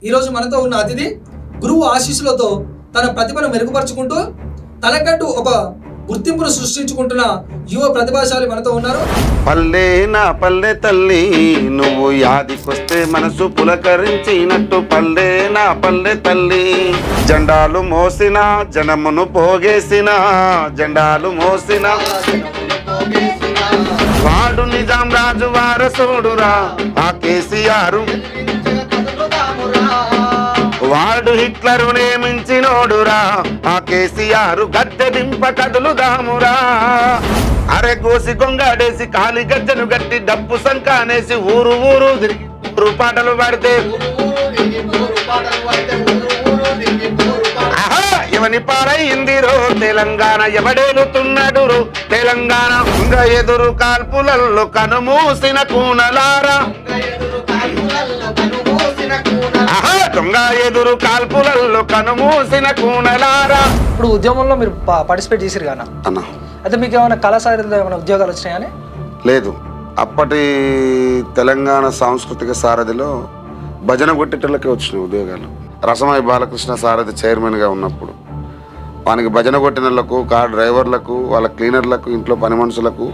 ఈరోజు మనతో ఉన్న అతిథి గురువు ఆశీస్సులతో తన ప్రతిభను మెరుగుపరుచుకుంటూ తనకంటూ ఒక గుర్తింపును సృష్టించుకుంటున్న యువ ప్రతిభాశాలి మనతో ఉన్నారు. పల్లె నా పల్లె తల్లి నువ్వు యాదికొస్తే మనసు పులకరించినట్టు పల్లె నా పల్లె తల్లి జెండాలు మోసిన జనమును పోగేసిన జెండాలు మోసిన వాడు నిజాం రాజు వారసుడురా ఆ కేసీఆర్ వాడు హిట్లరు నియమించినోడురా ఆ కేసీఆర్ గద్దె దింప కదులుదామురా అరే గోసి గొంగాడేసి కాలి గజ్జను గట్టి డప్పు సంకానేసి ఊరు ఊరు తిరిగి ఊరు పాటలు పాడితే ఎవని పారైందిరో తెలంగాణ ఎవడేలుతున్నాడు తెలంగాణ ఇంకా ఎదురు కాల్పులలో కనుమూసిన కూనలారా దొంగ ఎదురు కాల్పులలో కనుమూసిన కూనలారా. ఇప్పుడు ఉద్యమంలో మీరు పార్టిసిపేట్ చేసిరు కానీ అన్న అయితే మీకు ఏమైనా కళాశాలలో ఏమైనా ఉద్యోగాలు వచ్చినాయని? లేదు. అప్పటి తెలంగాణ సాంస్కృతిక సారథిలో భజన కొట్టేటోళ్ళకే వచ్చినాయి ఉద్యోగాలు. రసమయ బాలకృష్ణ సారథి చైర్మన్గా ఉన్నప్పుడు వానికి భజన కొట్టినలకు కార్ డ్రైవర్లకు వాళ్ళ క్లీనర్లకు ఇంట్లో పని మనుషులకు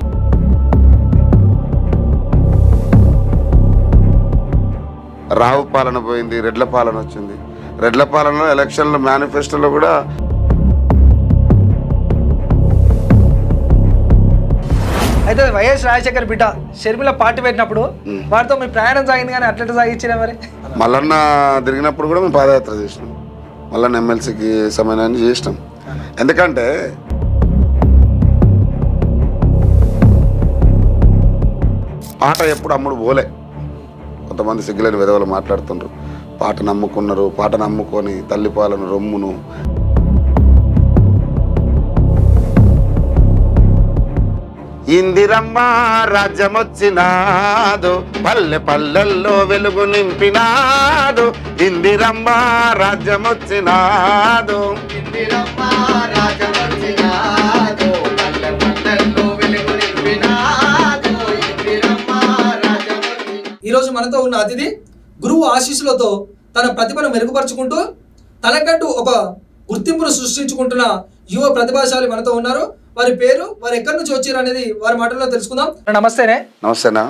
రావు పాలన పోయింది, రెడ్ల పాలన వచ్చింది. రెడ్ల పాలనలో ఎలక్షన్ల మేనిఫెస్టోలో కూడా అయితే వైఎస్ రాజశేఖర్ బిడ్డ షర్మిల పార్టీ పెట్టినప్పుడు వారితో మీ ప్రయాణం సాగింది కానీ అట్లా సాగించినా మరి? మల్లన్న తిరిగినప్పుడు కూడా మేము పాదయాత్ర చేసినాం. మల్లన్న ఎమ్మెల్సీకి సమయాన్ని చేసినాం. ఎందుకంటే పాట ఎప్పుడు అమ్ముడు పోలే. కొంతమంది సిగ్గులేని విధవలు మాట్లాడుతుండ్రు. పాట నమ్ముకున్నారు, పాట నమ్ముకొని తల్లిపాలను రొమ్మును ఇందిరమ్మ రాజ్యమొచ్చినాదు పల్లె పల్లెల్లో వెలుగు నింపినాదు ఇందిరమ్మ రాజ్యమొచ్చినాదు ఈరోజు మనతో ఉన్న అతిథి గురువు ఆశీస్సులతో తన ప్రతిభను మెరుగుపరుచుకుంటూ తనకంటూ ఒక గుర్తింపును సృష్టించుకుంటున్న యువ ప్రతిభాశాలి మనతో ఉన్నారు. వారి పేరు, వారు ఎక్కడి నుంచి వచ్చారు అనేది వారి మాటల్లో తెలుసుకుందాం. నమస్తేనే. నమస్తేనా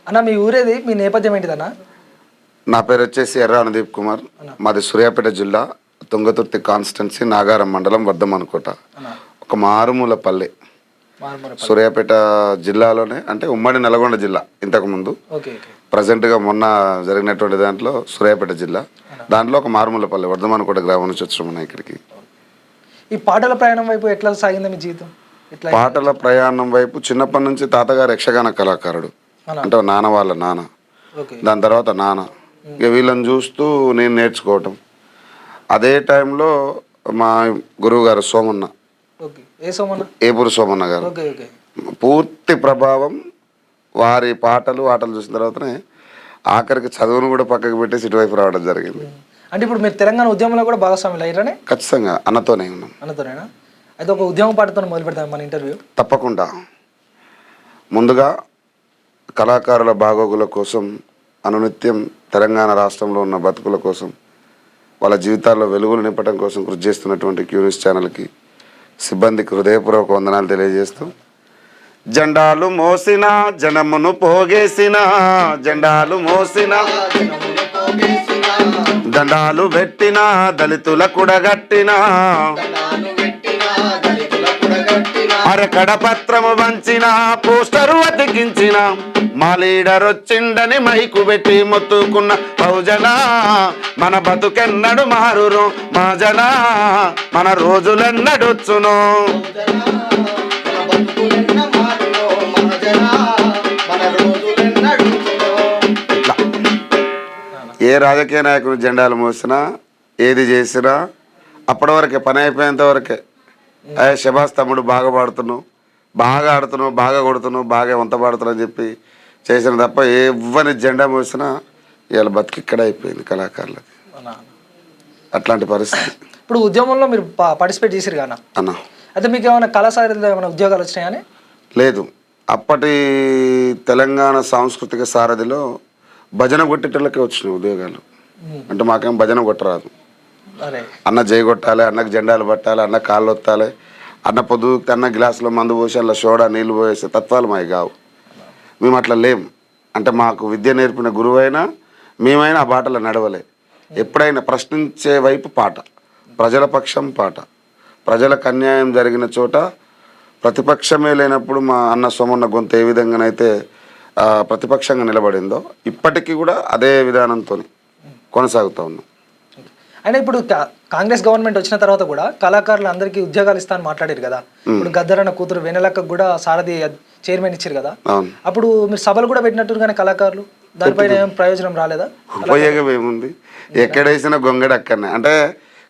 అన్న, మీ ఊరేది, మీ నేపథ్యం ఏంటిదన్నా? నా పేరు వచ్చేసి ఎర్ర అనుదీప్ కుమార్. మాది సూర్యాపేట జిల్లా తుంగతుర్తి కాన్స్టిట్యున్సీ నాగారం మండలం వర్ధమానకోట. ఒక మారుమూల పల్లె సూర్యాపేట జిల్లాలోనే, అంటే ఉమ్మడి నల్గొండ జిల్లా ఇంతకుముందు. ప్రజెంట్గా మొన్న జరిగినటువంటి దాంట్లో సూర్యాపేట జిల్లా, దాంట్లో ఒక మారుమూల పల్లె వర్ధమానకోట గ్రామం నుంచి వచ్చినాం ఇక్కడికి. ఈ పాటల ప్రయాణం వైపు ఎట్లా సాగింది మీ జీవితం? పాటల ప్రయాణం వైపు చిన్నప్పటి నుంచి తాతగారు యక్షగాన కళాకారుడు, అంటే నాన్న వాళ్ళ నాన్న, దాని తర్వాత నాన్న, ఇక వీళ్ళని చూస్తూ నేను నేర్చుకోవటం. అదే టైంలో మా గురువు గారు సోమన్న, ఏపూరు సోమన్న గారు, పూర్తి ప్రభావం వారి పాటలు చూసిన తర్వాతనే ఆఖరికి చదువును కూడా పక్కకు పెట్టేసి ఇటువైపు రావడం జరిగింది. అంటే ఇప్పుడు మీరు తెలంగాణ ఉద్యమంలో కూడా భాగస్వాములు అయ్యారనే? ఖచ్చితంగా అన్నతోనే ఉన్నాం. అన్నతోనేనా? అయితే ఒక ఉద్యమ పాటతో మొదలు పెడతాం మన ఇంటర్వ్యూ. తప్పకుండా. ముందుగా కళాకారుల బాగోగుల కోసం, అనునిత్యం తెలంగాణ రాష్ట్రంలో ఉన్న బతుకుల కోసం, వాళ్ళ జీవితాల్లో వెలుగులు నింపడం కోసం కృషి చేస్తున్నటువంటి క్యూ న్యూస్ ఛానల్కి సిబ్బందికి హృదయపూర్వక వందనాలు తెలియజేస్తూ, జెండాలు మోసిన జనమును పోగేసిన జెండాలు మోసిన దండాలు పెట్టిన దళితుల కుడగట్టిన అరకడ పత్రము వంచిన పోస్టరు అతికించిన మా లీడర్ వచ్చిండని మైకు పెట్టి మొత్తుకున్న బహుజన మన బతుకెన్నడు మారురు మా జన మన రోజులెన్నడొచ్చును. ఏ రాజకీయ నాయకుడు జెండాలు మోసినా, ఏది చేసినా అప్పటి వరకే, పని అయిపోయేంత వరకే శబాస్ తమ్ముడు బాగా పాడుతున్నావు, బాగా ఆడుతున్నావు, బాగా కొడుతున్నావు, బాగా వంత పాడుతున్నావు అని చెప్పి చేసిన తప్ప ఎవరిని జెండా మోసినా ఇవాళ బతికి ఇక్కడ అయిపోయింది కళాకారులకి. అట్లాంటి పరిస్థితి. ఇప్పుడు ఉద్యమంలో మీరు పార్టిసిపేట్ చేసిరు కానీ అన్న, అయితే మీకు ఏమైనా కళాశాలలో ఏమైనా ఉద్యోగాలు వచ్చినాయని? లేదు. అప్పటి తెలంగాణ సాంస్కృతిక సారథిలో భజన కొట్టేటోళ్ళకే వచ్చినాయి ఉద్యోగాలు. అంటే మాకేం భజన కొట్టరాదు. అరే అన్న జై కొట్టాలి, అన్నకు జెండాలు పట్టాలి, అన్న కాళ్ళు ఒత్తాలి, అన్న పొద్దుకి అన్న గ్లాసులో మందు పోసి అలా సోడా నీళ్ళు పోసే తత్వాలు మావి కావు. మేము అట్లా లేం. అంటే మాకు విద్య నేర్పిన గురువైనా మేమైనా ఆ బాటలో నడవలే. ఎప్పుడైనా ప్రశ్నించే వైపు పాట, ప్రజల పక్షం పాట, ప్రజలకు అన్యాయం జరిగిన చోట ప్రతిపక్షమే లేనప్పుడు మా అన్న సోమన్న గొంతు ఏ విధంగానైతే ప్రతిపక్షంగా నిలబడిందో ఇప్పటికీ కూడా అదే విధానంతో కొనసాగుతూ ఉన్నాం. అంటే ఇప్పుడు కాంగ్రెస్ గవర్నమెంట్ వచ్చిన తర్వాత కూడా కళాకారులు అందరికీ ఉద్యోగాలు ఇస్తా అని మాట్లాడారు కదా. ఇప్పుడు గద్దరన్న కూతురు వెనెలక్కకు కూడా సారథి చైర్మన్ ఇచ్చారు కదా. అప్పుడు మీరు సభలు కూడా పెట్టినట్టు కానీ కళాకారులు దానిపైన ఏం ప్రయోజనం రాలేదా? ఉపయోగం ఏముంది? ఎక్కడేసినా గొంగడి అక్కడనే. అంటే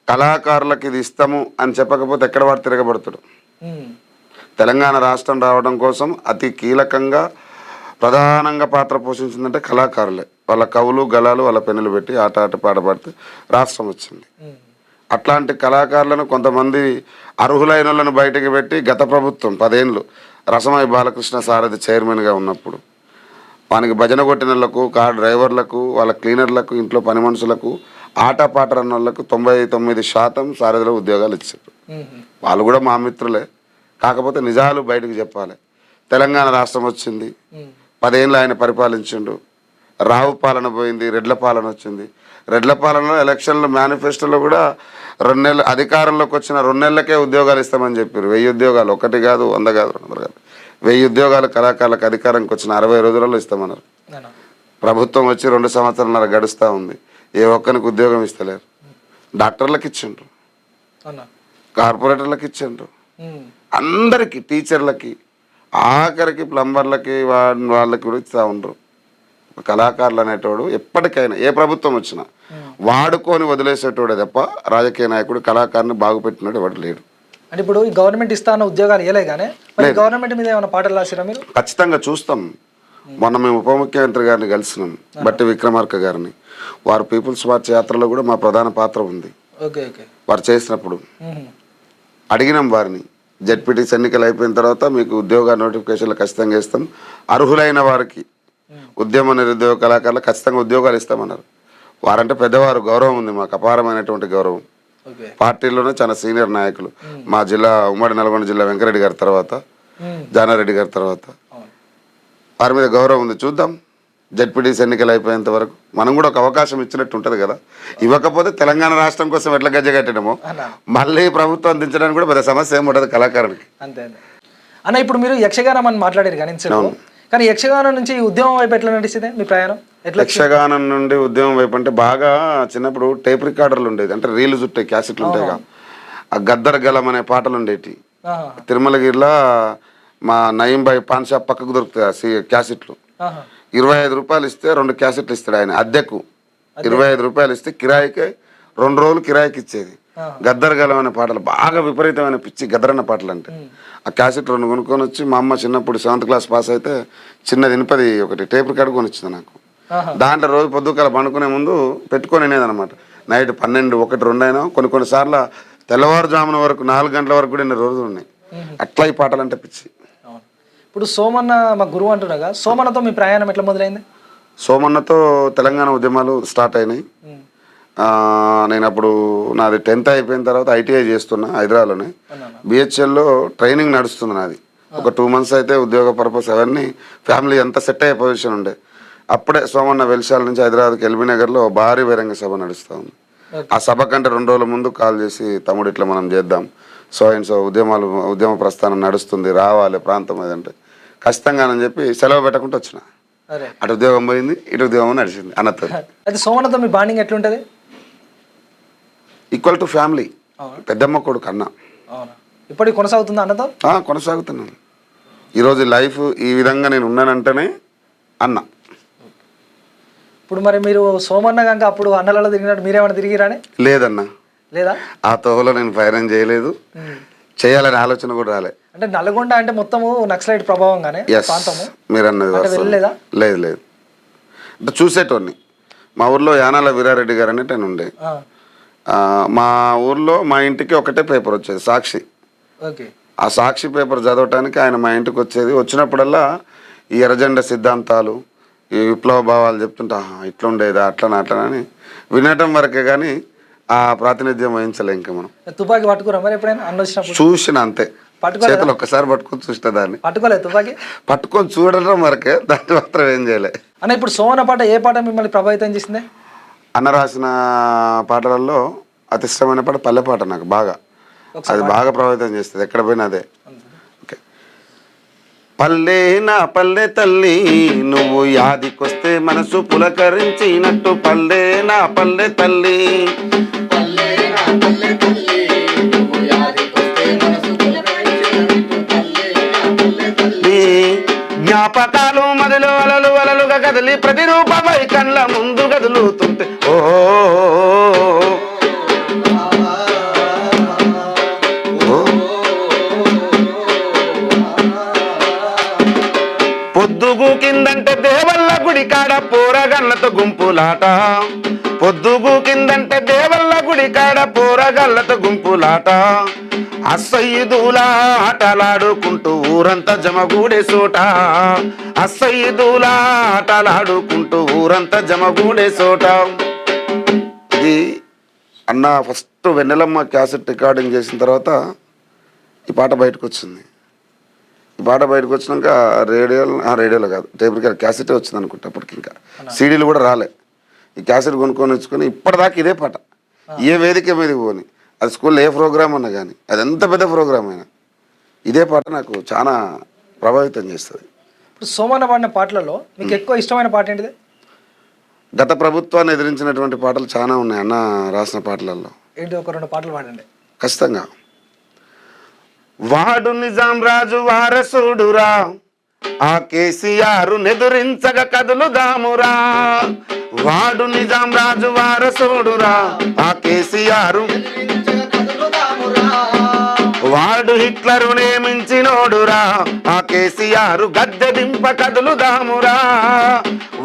కళాకారులకు ఇది ఇస్తాము అని చెప్పకపోతే ఎక్కడ వాడు తిరగబడతాడు. తెలంగాణ రాష్ట్రం రావడం కోసం అతి కీలకంగా ప్రధానంగా పాత్ర పోషించిందంటే కళాకారులే. వాళ్ళ కవులు గలాలు వాళ్ళ పెన్నులు పెట్టి ఆట పాట పాడితే రాష్ట్రం వచ్చింది. అట్లాంటి కళాకారులను కొంతమంది అర్హులైన వాళ్ళను బయటకు పెట్టి గత ప్రభుత్వం 10 ఏళ్ళు రసమై బాలకృష్ణ సారథి చైర్మన్గా ఉన్నప్పుడు వానికి భజన కొట్టిన వాళ్ళకు, కార్ డ్రైవర్లకు, వాళ్ళ క్లీనర్లకు, ఇంట్లో పని మనుషులకు, ఆటపాట రన్న వాళ్ళకు 99% సారథిలో ఉద్యోగాలు ఇచ్చారు. వాళ్ళు కూడా మా మిత్రులే. కాకపోతే నిజాలు బయటకు చెప్పాలి. తెలంగాణ రాష్ట్రం వచ్చింది, 10 ఏళ్ళు ఆయన పరిపాలించిండు. రావు పాలన పోయింది, రెడ్ల పాలన వచ్చింది. రెడ్ల పాలనలో ఎలక్షన్లో మేనిఫెస్టోలో కూడా 2 నెలలు అధికారంలోకి వచ్చిన 2 నెలలకే ఉద్యోగాలు ఇస్తామని చెప్పారు. 1000 ఉద్యోగాలు, 1 కాదు 100 కాదు 200 కాదు, 1000 ఉద్యోగాలు కళాకారులకు అధికారంకి వచ్చిన 60 రోజులలో ఇస్తామన్నారు. ప్రభుత్వం వచ్చి 2 సంవత్సరాలన్నర గడుస్తూ ఉంది. ఏ ఒక్కరికి ఉద్యోగం ఇస్తలేరు. డాక్టర్లకు ఇచ్చిండ్రు, కార్పొరేటర్లకు ఇచ్చిండ్రు, అందరికీ, టీచర్లకి, ఆఖరికి ప్లంబర్లకి వాళ్ళకి కూడా ఇస్తూ ఉండరు. కళాకారులు అనేటోడు ఎప్పటికైనా ఏ ప్రభుత్వం వచ్చినా వాడుకొని వదిలేసేటోడే తప్ప రాజకీయ నాయకుడు కళాకారుని బాగుపెట్టినాడు ఎవడు లేడు. అంటే ఇప్పుడు ఈ గవర్నమెంట్ ఇస్తాన ఉద్యోగాలు ఇవ్వలే కానీ గవర్నమెంట్ మీద ఏమైనా పాటలు రాసిరా మీరు? ఖచ్చితంగా చూస్తాం. మొన్న మేము ఉప ముఖ్యమంత్రి గారిని కలిసినాం, బట్టి విక్రమార్క గారిని. వారు పీపుల్స్ మార్చ్ యాత్రలో కూడా మా ప్రధాన పాత్ర ఉంది. వారు చేసినప్పుడు అడిగినాం వారిని, జెడ్పీటీసీ ఎన్నికలు అయిపోయిన తర్వాత మీకు ఉద్యోగ నోటిఫికేషన్లు ఖచ్చితంగా ఇస్తాం, అర్హులైన వారికి ఉద్యమ నిరుద్యోగ కళాకారులు ఖచ్చితంగా ఉద్యోగాలు ఇస్తామన్నారు. వారంటే పెద్దవారు, గౌరవం ఉంది మాకు, అపారమైనటువంటి గౌరవం. పార్టీలోనే చాలా సీనియర్ నాయకులు. మా జిల్లా ఉమ్మడి నల్గొండ జిల్లా వెంకరెడ్డి గారి తర్వాత, జానారెడ్డి గారి తర్వాత వారి మీద గౌరవం ఉంది. చూద్దాం, జెడ్పీటీసీ ఎన్నికలు అయిపోయేంత వరకు మనం కూడా ఒక అవకాశం ఇచ్చినట్టు ఉంటుంది కదా. ఇవ్వకపోతే తెలంగాణ రాష్ట్రం కోసం ఎట్లా గజ్జ కట్టినామో మళ్ళీ ప్రభుత్వం అందించడానికి కూడా పెద్ద సమస్య ఏముంటుంది కళాకారునికి. అంతే అన్న. ఇప్పుడు మీరు యక్షగానం అని మాట్లాడారు కానీ యక్షగానం నుంచి ఉద్యమం వైపు ఎట్లా నడిచింది మీ ప్రయాణం? యక్షగానం నుండి ఉద్యమం వైపు అంటే బాగా చిన్నప్పుడు టేప్ రికార్డర్లు ఉండేది, అంటే రీలు చుట్టే క్యాసెట్లు ఉంటాయి కదా. ఆ గద్దర్ గలం అనే పాటలు ఉండేవి. తిరుమలగిరిలో మా నయీం బాయ్ పాన్ షాప్ పక్కకు దొరుకుతాయి క్యాసెట్లు. 25 రూపాయలు ఇస్తే 2 క్యాసెట్లు ఇస్తాడు ఆయన అద్దెకు. 25 రూపాయలు ఇస్తే కిరాయికి 2 రోజులు కిరాయికి ఇచ్చేది. గద్దర్ గలం అనే పాటలు బాగా విపరీతమైన పిచ్చి గద్దరన్న పాటలు అంటే. ఆ క్యాసెట్ 2 కొనుక్కొని వచ్చి మా అమ్మ చిన్నప్పుడు 7th క్లాస్ పాస్ అయితే చిన్నది ఇనుపది ఒకటి టేప్ రికార్డు కొని వచ్చింది నాకు. దాంట్లో రోజు పొద్దుకాల పండుకునే ముందు పెట్టుకొని వినేదనమాట. నైట్ 12, 1, 2 అయినా కొన్ని సార్లు తెల్లవారుజామున వరకు 4 గంటల వరకు కూడా 2 రోజులు ఉన్నాయి. అట్లా ఈ పాటలు అంటే పిచ్చి. ఇప్పుడు సోమన్న మా గురువు అంటున్నాగా, సోమన్నతో మీ ప్రయాణం ఎట్లా మొదలైంది? సోమన్నతో తెలంగాణ ఉద్యమాలు స్టార్ట్ అయినాయి. నేను అప్పుడు నాది 10th అయిపోయిన తర్వాత ఐటీఐ చేస్తున్నా హైదరాబాద్లోనే. బిహెచ్ఎల్లో ట్రైనింగ్ నడుస్తుంది నాది. ఒక 2 months అయితే ఉద్యోగ పర్పస్ అవన్నీ ఫ్యామిలీ అంతా సెట్ అయ్యే పొజిషన్ ఉండే. అప్పుడే సోమన్న వెలిశాల నుంచి హైదరాబాద్కి ఎల్బీ నగర్లో భారీ బహిరంగ సభ నడుస్తూ ఉంది. ఆ సభ కంటే 2 రోజుల ముందు కాల్ చేసి, తమ్ముడు ఇట్లా మనం చేద్దాం, సో ఉద్యమ ప్రస్థానం నడుస్తుంది, రావాలి ప్రాంతం అదంటే ఖచ్చితంగానని చెప్పి సెలవు పెట్టకుండా వచ్చిన. అటు ఉద్యోగం పోయింది, ఇటు ఉద్యోగం నడిచింది అన్నతో. అయితే సోమన్నతో మీ బాండింగ్ ఎట్లుంటది? Equal to family. పెద్దమ్మ కొడుకు అన్న. ఇప్పటికి కొనసాగుతుందా అన్నతో? కొనసాగుతున్నాను. ఈరోజు లైఫ్ ఈ విధంగా నేను ఉన్నానంటేనే అన్న. ఇప్పుడు మరి మీరు సోమన్న కనుక అప్పుడు అన్నలలో తిరిగినట్టు మీరేమైనా తిరిగిరానే? లేదన్నా, లేదా? ఆ తోవలో నేను ప్రయాణం చేయలేదు, చేయాలనే ఆలోచన కూడా రాలే. అంటే నల్గొండ అంటే మొత్తము నక్సలైట్ ప్రభావంగానే ప్రాంతము మీరు అన్నది. లేదు అంటే చూసేటోడిని. మా ఊర్లో యానాల వీరారెడ్డి గారు అనేటి ఆయన ఉండే. మా ఊర్లో మా ఇంటికి ఒకటే పేపర్ వచ్చేది, సాక్షి. ఆ సాక్షి పేపర్ చదవటానికి ఆయన మా ఇంటికి వచ్చేది. వచ్చినప్పుడల్లా ఈ ఎర్రజెండా సిద్ధాంతాలు, ఈ విప్లవ భావాలు చెప్తుంటా, ఇట్లా ఉండేదా అట్లనా అని వినటం వరకే కానీ ఆ ప్రాతినిధ్యం వహించలే ఇంకా మనం. తుపాకీ పట్టుకురా మరి ఎప్పుడైనా అన్న వచ్చినప్పుడు? చూసిన అంతే, పట్టుకోలేదా? చేతులు ఒక్కసారి పట్టుకొని చూసిన దాన్ని, పట్టుకోలేదు తుపాకీ? పట్టుకొని చూడడం వరకే, దాన్ని మాత్రం ఏం చేయలే. అన్న ఇప్పుడు సోమన పాట ఏ పాట మిమ్మల్ని ప్రభావితం చేసింది? అన్న రాసిన పాటలలో అతి ఇష్టమైన పాట పల్లె పాట నాకు బాగా, అది బాగా ప్రభావితం చేస్తుంది ఎక్కడ పోయినా అదే. ఓకే. పల్లె నా పల్లె తల్లి నువ్వు యాదికొస్తే మనసు పులకరించినట్టు, పల్లె నా పల్లె తల్లి జ్ఞాపకాలు మదిలో అలలు అలలుగా కదిలి ప్రతిరూపమై కళ్ళ ముందు కదులుతుంటే ఓ పొద్దుగు కిందంటే దేవల్ల గుడి కాడ పోరగళ్ళతో గుంపులాట, పొద్దుగు కిందంటే దేవల్ల గుడి కాడ పోరగళ్ళతో గుంపులాట, అస్సయ్యదూలా ఆటలాడుకుంటూ ఊరంతా జమగూడే చోట, అస్సయ్యదూలా ఆటలాడుకుంటూ ఊరంతా జమగూడే చోట. ఇది అన్న ఫస్ట్ వెన్నెలమ్మ క్యాసెట్ రికార్డింగ్ చేసిన తర్వాత ఈ పాట బయటకు వచ్చింది. ఈ పాట బయటకు వచ్చినాక రేడియోలో కాదు, టేప్ రికార్డ్ క్యాసెటే వచ్చింది అనుకుంటా. అప్పటికి ఇంకా సీడీలు కూడా రాలే. ఈ క్యాసెట్ కొనుక్కొని వచ్చుకొని ఇప్పటిదాకా ఇదే పాట, ఏ వేదిక మీదకి పోని, అది స్కూల్లో ఏ ప్రోగ్రామ్ అన్నా కానీ, అది ఎంత పెద్ద ప్రోగ్రామ్ అయినా ఇదే పాట నాకు చాలా ప్రభావితం చేస్తుంది. ఇప్పుడు సోమన్న పాడిన పాటలలో మీకు ఎక్కువ ఇష్టమైన పాట ఏంటిది? గత ప్రభుత్వాన్ని ఎదిరించినటువంటి పాటలు చాలా ఉన్నాయి అన్న రాసిన పాటలలో. ఏంటి, ఒక 2 పాటలు పాడండి. ఖచ్చితంగా. వాడు నిజాం రాజు వారసుడురా, ఆ కేసీఆర్ నెదురించగ కదులుదామురా, వాడు నిజాం రాజు వారసుడురా, ఆ కేసీఆర్ వాడు హిట్లరు నియమించినోడురా, ఆ కేసీఆర్ గద్దె దింప కదులుదామురా,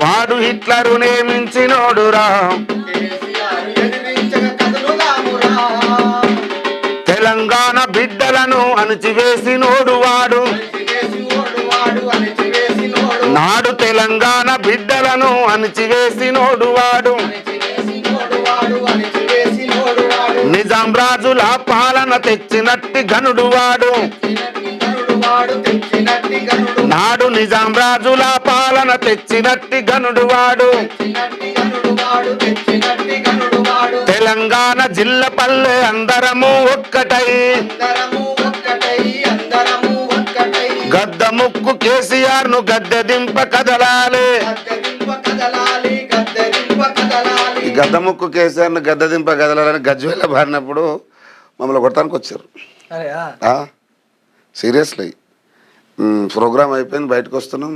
వాడు హిట్లరు నియమించినోడురా, తెలంగాణ బిడ్డలను అణచివేసినోడు వాడు, నాడు తెలంగాణ బిడ్డలను అణచివేసినోడు వాడు, నిజాం రాజుల పాలన తెచ్చినట్టి గనుడు వాడు, నాడు నిజాం రాజుల పాలన తెచ్చినట్టి గనుడు వాడు, తెలంగాణ జిల్లా పల్లె అందరము ఒక్కటై, గద్ద ముక్కు కేసీఆర్ ను గద్దె దింప కదలాలి, ఈ గద్ద ముక్కు కేసీఆర్ ను గద్దె దింప కదలాలని గజ్వేల బారినప్పుడు మమ్మల్ని కొట్టడానికి వచ్చారు. సీరియస్లీ ప్రోగ్రామ్ అయిపోయింది, బయటకు వస్తున్నాం,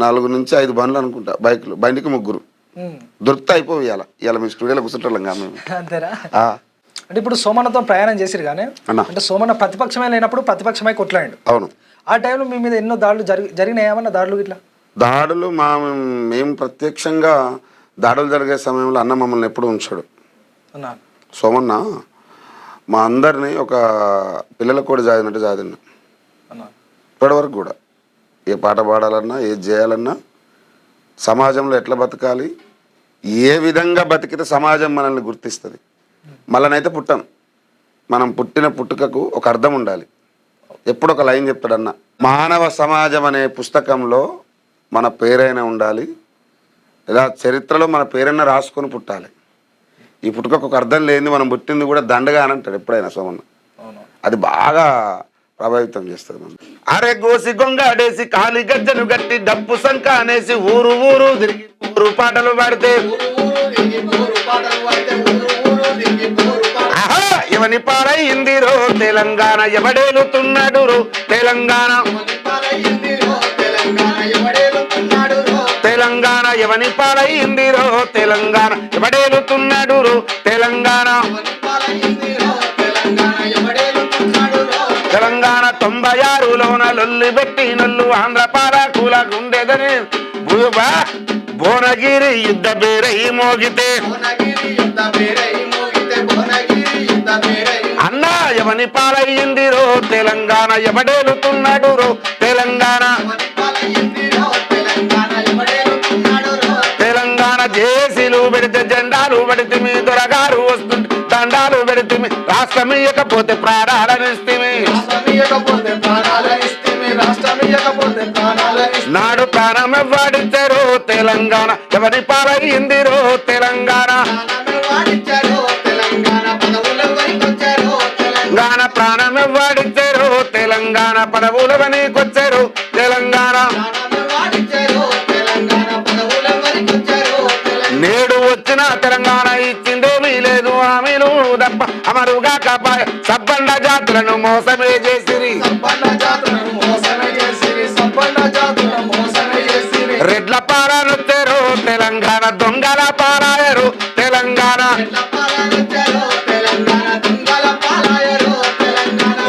4 నుంచి 5 బండ్లు అనుకుంటా, బైకులు, బండికి 3 దొరికితే అయిపోయి ఇవాళ మీ స్టూడియోలో కూర్చుంటాం మేము. అంతేరా? అంటే ఇప్పుడు సోమన్నతో ప్రయాణం చేసిరు కానీ, అంటే సోమన్న ప్రతిపక్షమే లేనప్పుడు ప్రతిపక్షమై కొట్లాడు. అవును. ఆ టైంలో మీ మీద ఎన్నో దాడులు జరిగినాయేమన్నా దాడులు ఇట్లా? దాడులు మేము ప్రత్యక్షంగా దాడులు జరిగే సమయంలో అన్న మమ్మల్ని ఎప్పుడు ఉంచాడు. సోమన్న మా అందరినీ ఒక పిల్లలకు కూడా జాదినట్టు జాదిన్న. ఇప్పటివరకు కూడా ఏ పాట పాడాలన్నా, ఏది చేయాలన్నా, సమాజంలో ఎట్లా బతకాలి, ఏ విధంగా బతికితే సమాజం మనల్ని గుర్తిస్తుంది. మళ్ళనైతే పుట్టాం, మనం పుట్టిన పుట్టుకకు ఒక అర్థం ఉండాలి. ఎప్పుడు ఒక లైన్ చెప్తాడన్న, మానవ సమాజం అనే పుస్తకంలో మన పేరైనా ఉండాలి, లేదా చరిత్రలో మన పేరైనా రాసుకొని పుట్టాలి. ఈ పుట్టుకకు ఒక అర్థం లేనిది మనం పుట్టింది కూడా దండగా అని అంటాడు ఎప్పుడైనా సోమన్న. అది బాగా ప్రభావితం చేస్తుంది మనం. అరే గోసి గొంగాడేసి కాలి గజ్జను గట్టి డప్పు సంక అనేసి ఊరు ఊరు తిరిగి ఊరు పాటలు పాడితే, ఆహా ఎవని పాలయ్యిందిరో తెలంగాణ, ఎవడేలుతున్నాడు రో తెలంగాణ, తెలంగాణ ఎవని పాలయ్యిందిరో తెలంగాణ, ఎవడేలుతున్నాడు రో తెలంగాణ, తెలంగాణ 96లోన లొల్లి పెట్టి నొల్లు ఆంధ్ర పాలకుల గుండెదని భువనగిరి యుద్ధ బేరై మోగితే, అన్నా ఎవని పాలయ్యిందిరో తెలంగాణ, ఎవడేలుతున్నాడు రో తెలంగాణ, తెలంగాణ జేసీలు పెడితే రాష్ట్రం ఇయ్యకపోతే ప్రాణాలనిస్తిమి నాడు ప్రాణం వాడిచ్చారు తెలంగాణ ఎవరి పాలయ్యిందిరో తెలంగాణ గాన ప్రాణం వాడిచ్చారు తెలంగాణ పదవుల నీకొచ్చారు తెలంగాణ నేడు వచ్చిన తెలంగాణ ఇచ్చిందేమీ లేదు హామీలు తప్ప అమరుగా కాపాయ సబ్బండ జాతులను మోసమే చేసిరి రెడ్ల పాలనొచ్చారు తెలంగాణ దొంగల పాలాయరు తెలంగాణ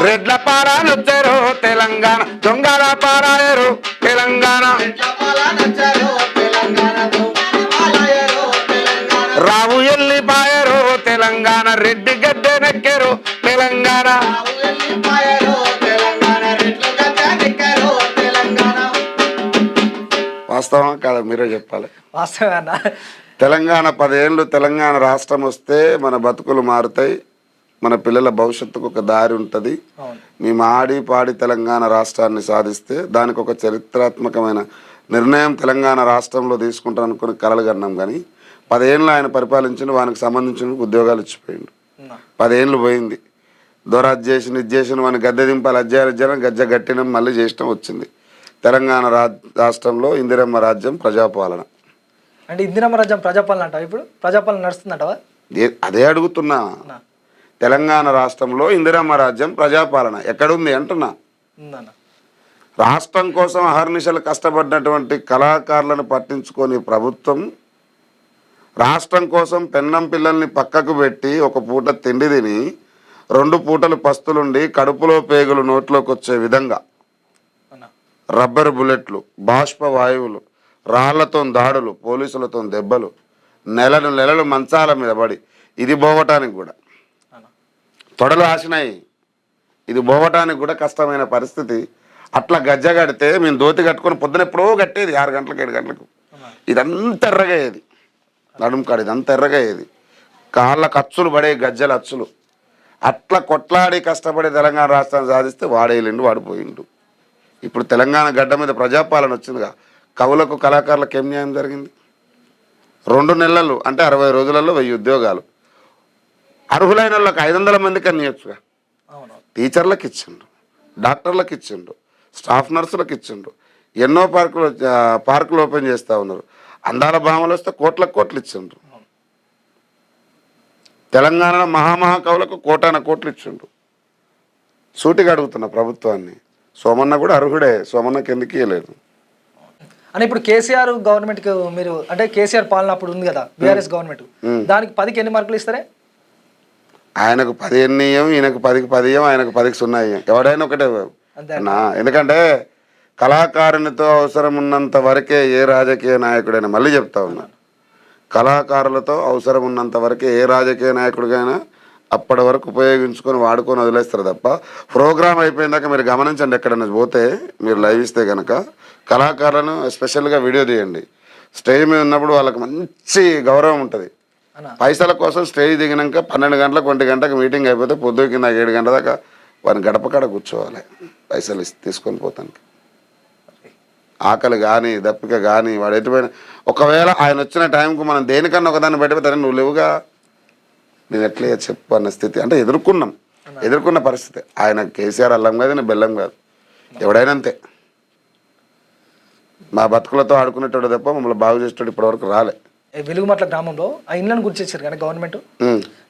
రెడ్ల పాలనొచ్చారు తెలంగాణ దొంగల పాలాయరు తెలంగాణ రావు ఎల్లిపాయరు తెలంగాణ రెడ్డి గద్దె నెక్కారు తెలంగాణ వాస్తవం కాదా మీరే చెప్పాలి వాస్తవేనా తెలంగాణ 10 ఏళ్ళు తెలంగాణ రాష్ట్రం వస్తే మన బతుకులు మారుతాయి మన పిల్లల భవిష్యత్తుకు ఒక దారి ఉంటుంది మేము ఆడి పాడి తెలంగాణ రాష్ట్రాన్ని సాధిస్తే దానికి ఒక చరిత్రాత్మకమైన నిర్ణయం తెలంగాణ రాష్ట్రంలో తీసుకుంటాం అనుకుని కలలు కన్నాం కానీ 10 ఏళ్ళు ఆయన పరిపాలించిన వానికి సంబంధించిన ఉద్యోగాలు ఇచ్చిపోయిండు 10 ఏళ్ళు పోయింది దొరాజ్ చేసిన ఇది చేసిన వాని గద్దె దింపాలి అజ్జాలు గజ్జ గట్టినం మళ్ళీ చేసినాం వచ్చింది తెలంగాణ రాష్ట్రంలో ఇందిరమ్మ రాజ్యం ప్రజాపాలన అంటే ఇందిరమ్మ రాజ్యం ప్రజాపాలన అంటావా ఇప్పుడు ప్రజాపాలన నడుస్తుందంటావా అదే అడుగుతున్నా తెలంగాణ రాష్ట్రంలో ఇందిరమ్మ రాజ్యం ప్రజాపాలన ఎక్కడుంది అంటున్నా రాష్ట్రం కోసం అహర్నిశలు కష్టపడినటువంటి కళాకారులను పట్టించుకొని ప్రభుత్వం రాష్ట్రం కోసం పెన్నం పిల్లల్ని పక్కకు పెట్టి ఒక పూట తిండి తిని 2 పూటలు పస్తులుండి కడుపులో పేగులు నోట్లోకి వచ్చే విధంగా రబ్బర్ బుల్లెట్లు బాష్ప వాయువులు రాళ్లతో దాడులు పోలీసులతో దెబ్బలు నెలలు మంచాల మీద పడి ఇది పోవటానికి కూడా తొడలు ఆసినాయి ఇది పోవటానికి కూడా కష్టమైన పరిస్థితి అట్లా గజ్జ కడితే మేము దోతి కట్టుకొని పొద్దున ఎప్పుడో కట్టేది 6 గంటలకు 7 గంటలకు ఇదంతా ఎర్రగయ్యేది నడుము కాడు ఇదంతా ఎర్రగయ్యేది కాళ్ళకు అచ్చులు పడే గజ్జల అచ్చులు అట్లా కొట్లాడి కష్టపడి తెలంగాణ రాష్ట్రాన్ని సాధిస్తే వాడేళ్ళిండు వాడిపోయిండు ఇప్పుడు తెలంగాణ గడ్డ మీద ప్రజాపాలన వచ్చిందిగా కవులకు కళాకారులకు ఏం న్యాయం జరిగింది 2 నెలలు అంటే 60 రోజులలో 1000 ఉద్యోగాలు అర్హులైన వాళ్ళకి 500 మందికి అనియొచ్చుగా టీచర్లకు ఇచ్చిండు డాక్టర్లకు ఇచ్చిండు స్టాఫ్ నర్సులకు ఇచ్చిండు ఎన్నో పార్కులు ఓపెన్ చేస్తూ ఉన్నారు అందాల భామలు వస్తే కోట్లు ఇచ్చిండ్రు తెలంగాణలో మహాకవులకు కోట్లు ఇచ్చిండు సూటిగా అడుగుతున్న ప్రభుత్వాన్ని సోమన్న కూడా అర్హుడే సోమన్నకి ఎందుకు ఇవ్వలేదు అని ఇప్పుడు కేసీఆర్ గవర్నమెంట్కి మీరు అంటే కేసీఆర్ పాలన అప్పుడు ఉంది కదా బీఆర్ఎస్ గవర్నమెంట్ దానికి 10కి ఎన్ని మార్కులు ఇస్తారే ఆయనకు 10 ఎన్ని ఈయనకు 10కి 10 ఆయనకు 10కి 0 ఎవడైనా ఒకటే ఎందుకంటే కళాకారునితో అవసరం ఉన్నంత వరకే ఏ రాజకీయ నాయకుడైనా మళ్ళీ చెప్తా ఉన్నా కళాకారులతో అవసరం ఉన్నంత వరకే ఏ రాజకీయ నాయకుడికైనా అప్పటి వరకు ఉపయోగించుకొని వాడుకొని వదిలేస్తారు తప్ప ప్రోగ్రామ్ అయిపోయిందాక మీరు గమనించండి ఎక్కడైనా పోతే మీరు లైవ్ ఇస్తే కనుక కళాకారులను స్పెషల్గా వీడియో తీయండి స్టేజ్ మీద ఉన్నప్పుడు వాళ్ళకి మంచి గౌరవం ఉంటుంది పైసల కోసం స్టేజ్ దిగినాక 12 గంటలకు 1 గంటకు మీటింగ్ అయిపోతే పొద్దుకి నాకు 7 గంటల దాకా వారిని గడప కాడ కూర్చోవాలి పైసలు తీసుకొని పోతానికి ఆకలి కానీ దప్పిక కానీ వాడు ఎటుపోయిన ఒకవేళ ఆయన వచ్చిన టైంకు మనం దేనికన్నా ఒకదాన్ని బయటపోతానే నువ్వు లేవుగా నేను ఎట్లే చెప్పు అన్న స్థితి అంటే ఎదుర్కొన్న పరిస్థితి ఆయన కేసీఆర్ అల్లం కాదు నేను బెల్లం కాదు ఎవడైనా అంతే మా బతుకులతో ఆడుకునేటోడు తప్ప మమ్మల్ని బాగు చేసేటోడు ఇప్పటివరకు రాలే వెలుగుమట్ల గ్రామంలో ఆ ఇళ్ళను గుర్తించారు కానీ గవర్నమెంట్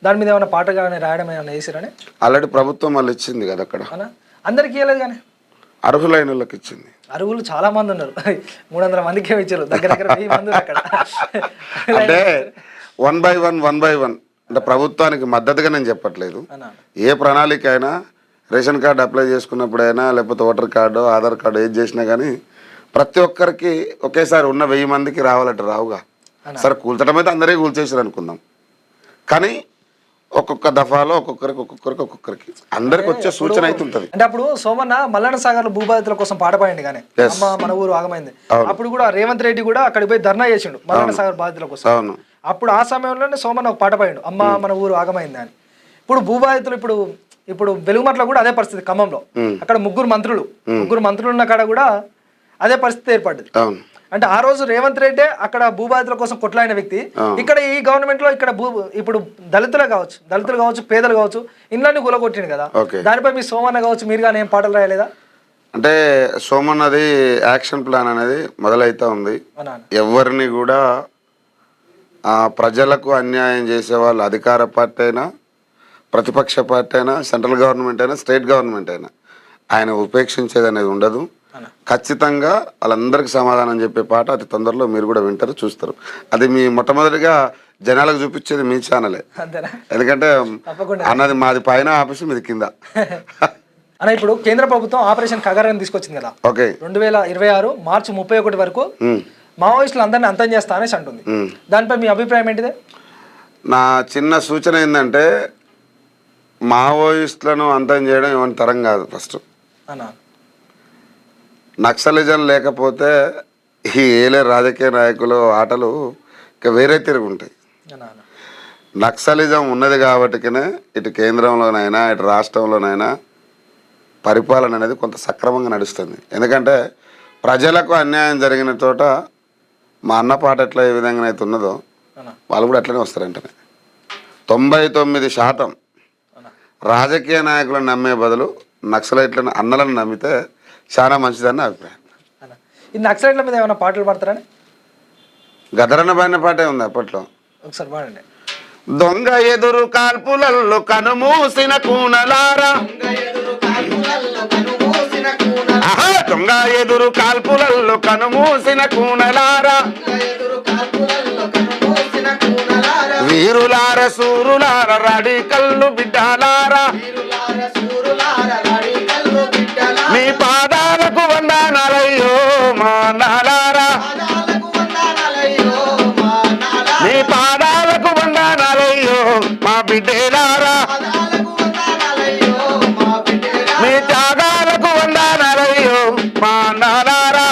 దాని మీద ఏమైనా పాట కానీ రాయడం ఏమైనా వేసారని ఆల్రెడీ ప్రభుత్వం వాళ్ళు ఇచ్చింది కదా అక్కడ అందరికి ఇవ్వలేదు కానీ అర్హులైన వాళ్ళకి ఇచ్చింది అర్హులు చాలా మంది ఉన్నారు 300 మందికి ఇచ్చారు దగ్గర 1000 మంది అక్కడ అంటే 1 by 1 అంటే ప్రభుత్వానికి మద్దతుగా నేను చెప్పట్లేదు ఏ ప్రణాళిక అయినా రేషన్ కార్డు అప్లై చేసుకున్నప్పుడైనా లేకపోతే ఓటర్ కార్డు ఆధార్ కార్డు ఏది చేసినా కానీ ప్రతి ఒక్కరికి ఒకేసారి ఉన్న 1000 మందికి రావాలంటే రావుగా సరే కూల్చడం అయితే అందరికీ కూల్చేసారు అనుకుందాం కానీ ఒక్కొక్క దఫాలో ఒక్కొక్కరికి అందరికి వచ్చే సూచన అయితే ఉంటుంది అంటే అప్పుడు సోమన్న మల్లన్న సాగర్ భూబాధితుల కోసం పాట పాడింది కానీ అమ్మ మన ఊరు ఆగమైంది అప్పుడు కూడా రేవంత్ రెడ్డి కూడా అక్కడికి పోయి ధర్నా చేసిండు మల్లన్న సాగర్ బాధితుల కోసం అప్పుడు ఆ సమయంలోనే సోమన్న ఒక పాట పాడిండు అమ్మ మన ఊరు ఆగమైంది అని ఇప్పుడు భూబాధితులు ఇప్పుడు ఇప్పుడు వెలుగుమట్ల కూడా అదే పరిస్థితి ఖమ్మంలో. అక్కడ ముగ్గురు మంత్రులు ఉన్న కాడ కూడా అదే పరిస్థితి ఏర్పడ్డది. అంటే ఆ రోజు రేవంత్ రెడ్డి అక్కడ భూబాధితుల కోసం కొట్లాడిన వ్యక్తి, ఇక్కడ ఈ గవర్నమెంట్ లో ఇక్కడ ఇప్పుడు దళితులు కావచ్చు పేదలు కావచ్చు ఇళ్ళని గులగొట్టింది కదా. దానిపై మీ సోమన్న కావచ్చు మీరు కానీ ఏం పాటలు రాయలేదా? అంటే సోమన్నది యాక్షన్ ప్లాన్ అనేది మొదలైతా ఉంది. ఎవరిని కూడా ప్రజలకు అన్యాయం చేసే వాళ్ళు అధికార పార్టీ అయినా ప్రతిపక్ష పార్టీ అయినా సెంట్రల్ గవర్నమెంట్ అయినా స్టేట్ గవర్నమెంట్ అయినా ఆయన ఉపేక్షించేది అనేది ఉండదు. ఖచ్చితంగా వాళ్ళందరికీ సమాధానం చెప్పే పాట అతి తొందరలో మీరు కూడా వింటారు, చూస్తారు. అది మీ మొట్టమొదటిగా జనాలకు చూపించేది మీ ఛానలే, ఎందుకంటే అన్నది మాది పైన ఆఫీసు మీది కింద. అన్న ఇప్పుడు కేంద్ర ప్రభుత్వం ఆపరేషన్ కగరాన్ని తీసుకొచ్చింది కదా. ఓకే, 2026 మార్చి 31 వరకు మావోయిస్టులు అందరినీ అంతం చేస్తా అనేసి అంటుంది. దానిపై మీ అభిప్రాయం ఏంటిదే? నా చిన్న సూచన ఏంటంటే మావోయిస్టులను అంతం చేయడం ఏమైనా తరం కాదు. ఫస్ట్ నక్సలిజం లేకపోతే ఈ ఏలే రాజకీయ నాయకులు ఆటలు ఇక వేరే తిరుగుంటాయి. నక్సలిజం ఉన్నది కాబట్టికనే ఇటు కేంద్రంలోనైనా ఇటు రాష్ట్రంలోనైనా పరిపాలన అనేది కొంత సక్రమంగా నడుస్తుంది. ఎందుకంటే ప్రజలకు అన్యాయం జరిగిన చోట మా అన్న పాట ఎట్లా ఏ విధంగా అయితే ఉన్నదో వాళ్ళు కూడా అట్లనే వస్తారంటనే. 99% రాజకీయ నాయకులను నమ్మే బదులు నక్సలైట్లను అన్నలను నమ్మితే చాలా మంచిదని అభిప్రాయం. ఈ నక్సలైట్ల మీద ఏమైనా పాటలు పాడతారని? గదరన్న బాడిన పాటే ఉంది అప్పట్లో. ఒకసారి పాడండి. దొంగ ఎదురు కాల్పులల్లో కనుమూసిన కూనలారా, దొంగ ఎదురు కాల్పులల్లో కనుమూసిన కూనలారా, వీరులార సూరులార రాడి కళ్ళు బిడ్డలారా, మీ పాదాలకు వందనాలయ్యో మా నాలారా, మీ పాదాలకు వందనాలయ్యో మా బిడ్డలారా, మీ త్యాగాలకు వందనాలయ్యో మా నాలారా.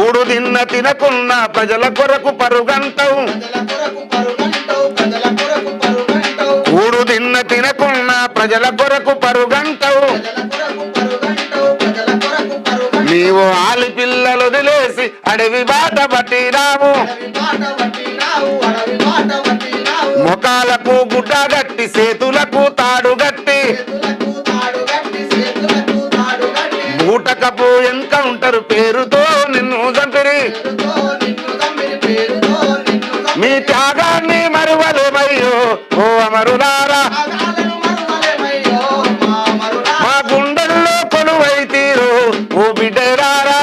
ఊడు తిన్న తినకున్న ప్రజల కొరకు పరుగంటవు, ఊడు తిన్న తినకున్న ప్రజల కొరకు పరుగంటవు, నీవు ఆలి పిల్లలు వదిలేసి అడవి బాట పట్టినావు, ముఖాలకు గుడ్డ గట్టి చేతులకు తాడు గట్టి, బూటకపు ఎన్కౌంటర్ పేరుతో నిన్ను చంపిరి, మీ త్యాగాన్ని మరువలేమయ్యో ఓ అమరులారా, మా గుండెల్లో కొలువైతీరు ఓ బిడ్డలారా,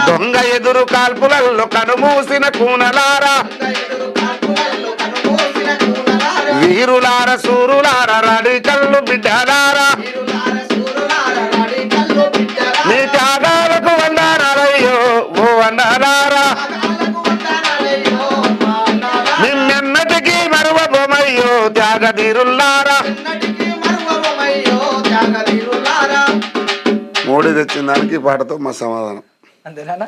దొంగ ఎదురు కాల్పులల్లో కనుమూసిన కూనలారా, వీరులార సూరులార రాడి కళ్ళు బిడ్డలారా, మీ త్యాగాలకు వందనాలయ్యో ఓ అన్నలారా, నిన్నెన్నటికీ మరువబోమయ్యో త్యాగధీరులారా. మోడీ తెచ్చిన దానికి పాటతో మా సమాధానం అంతేనా?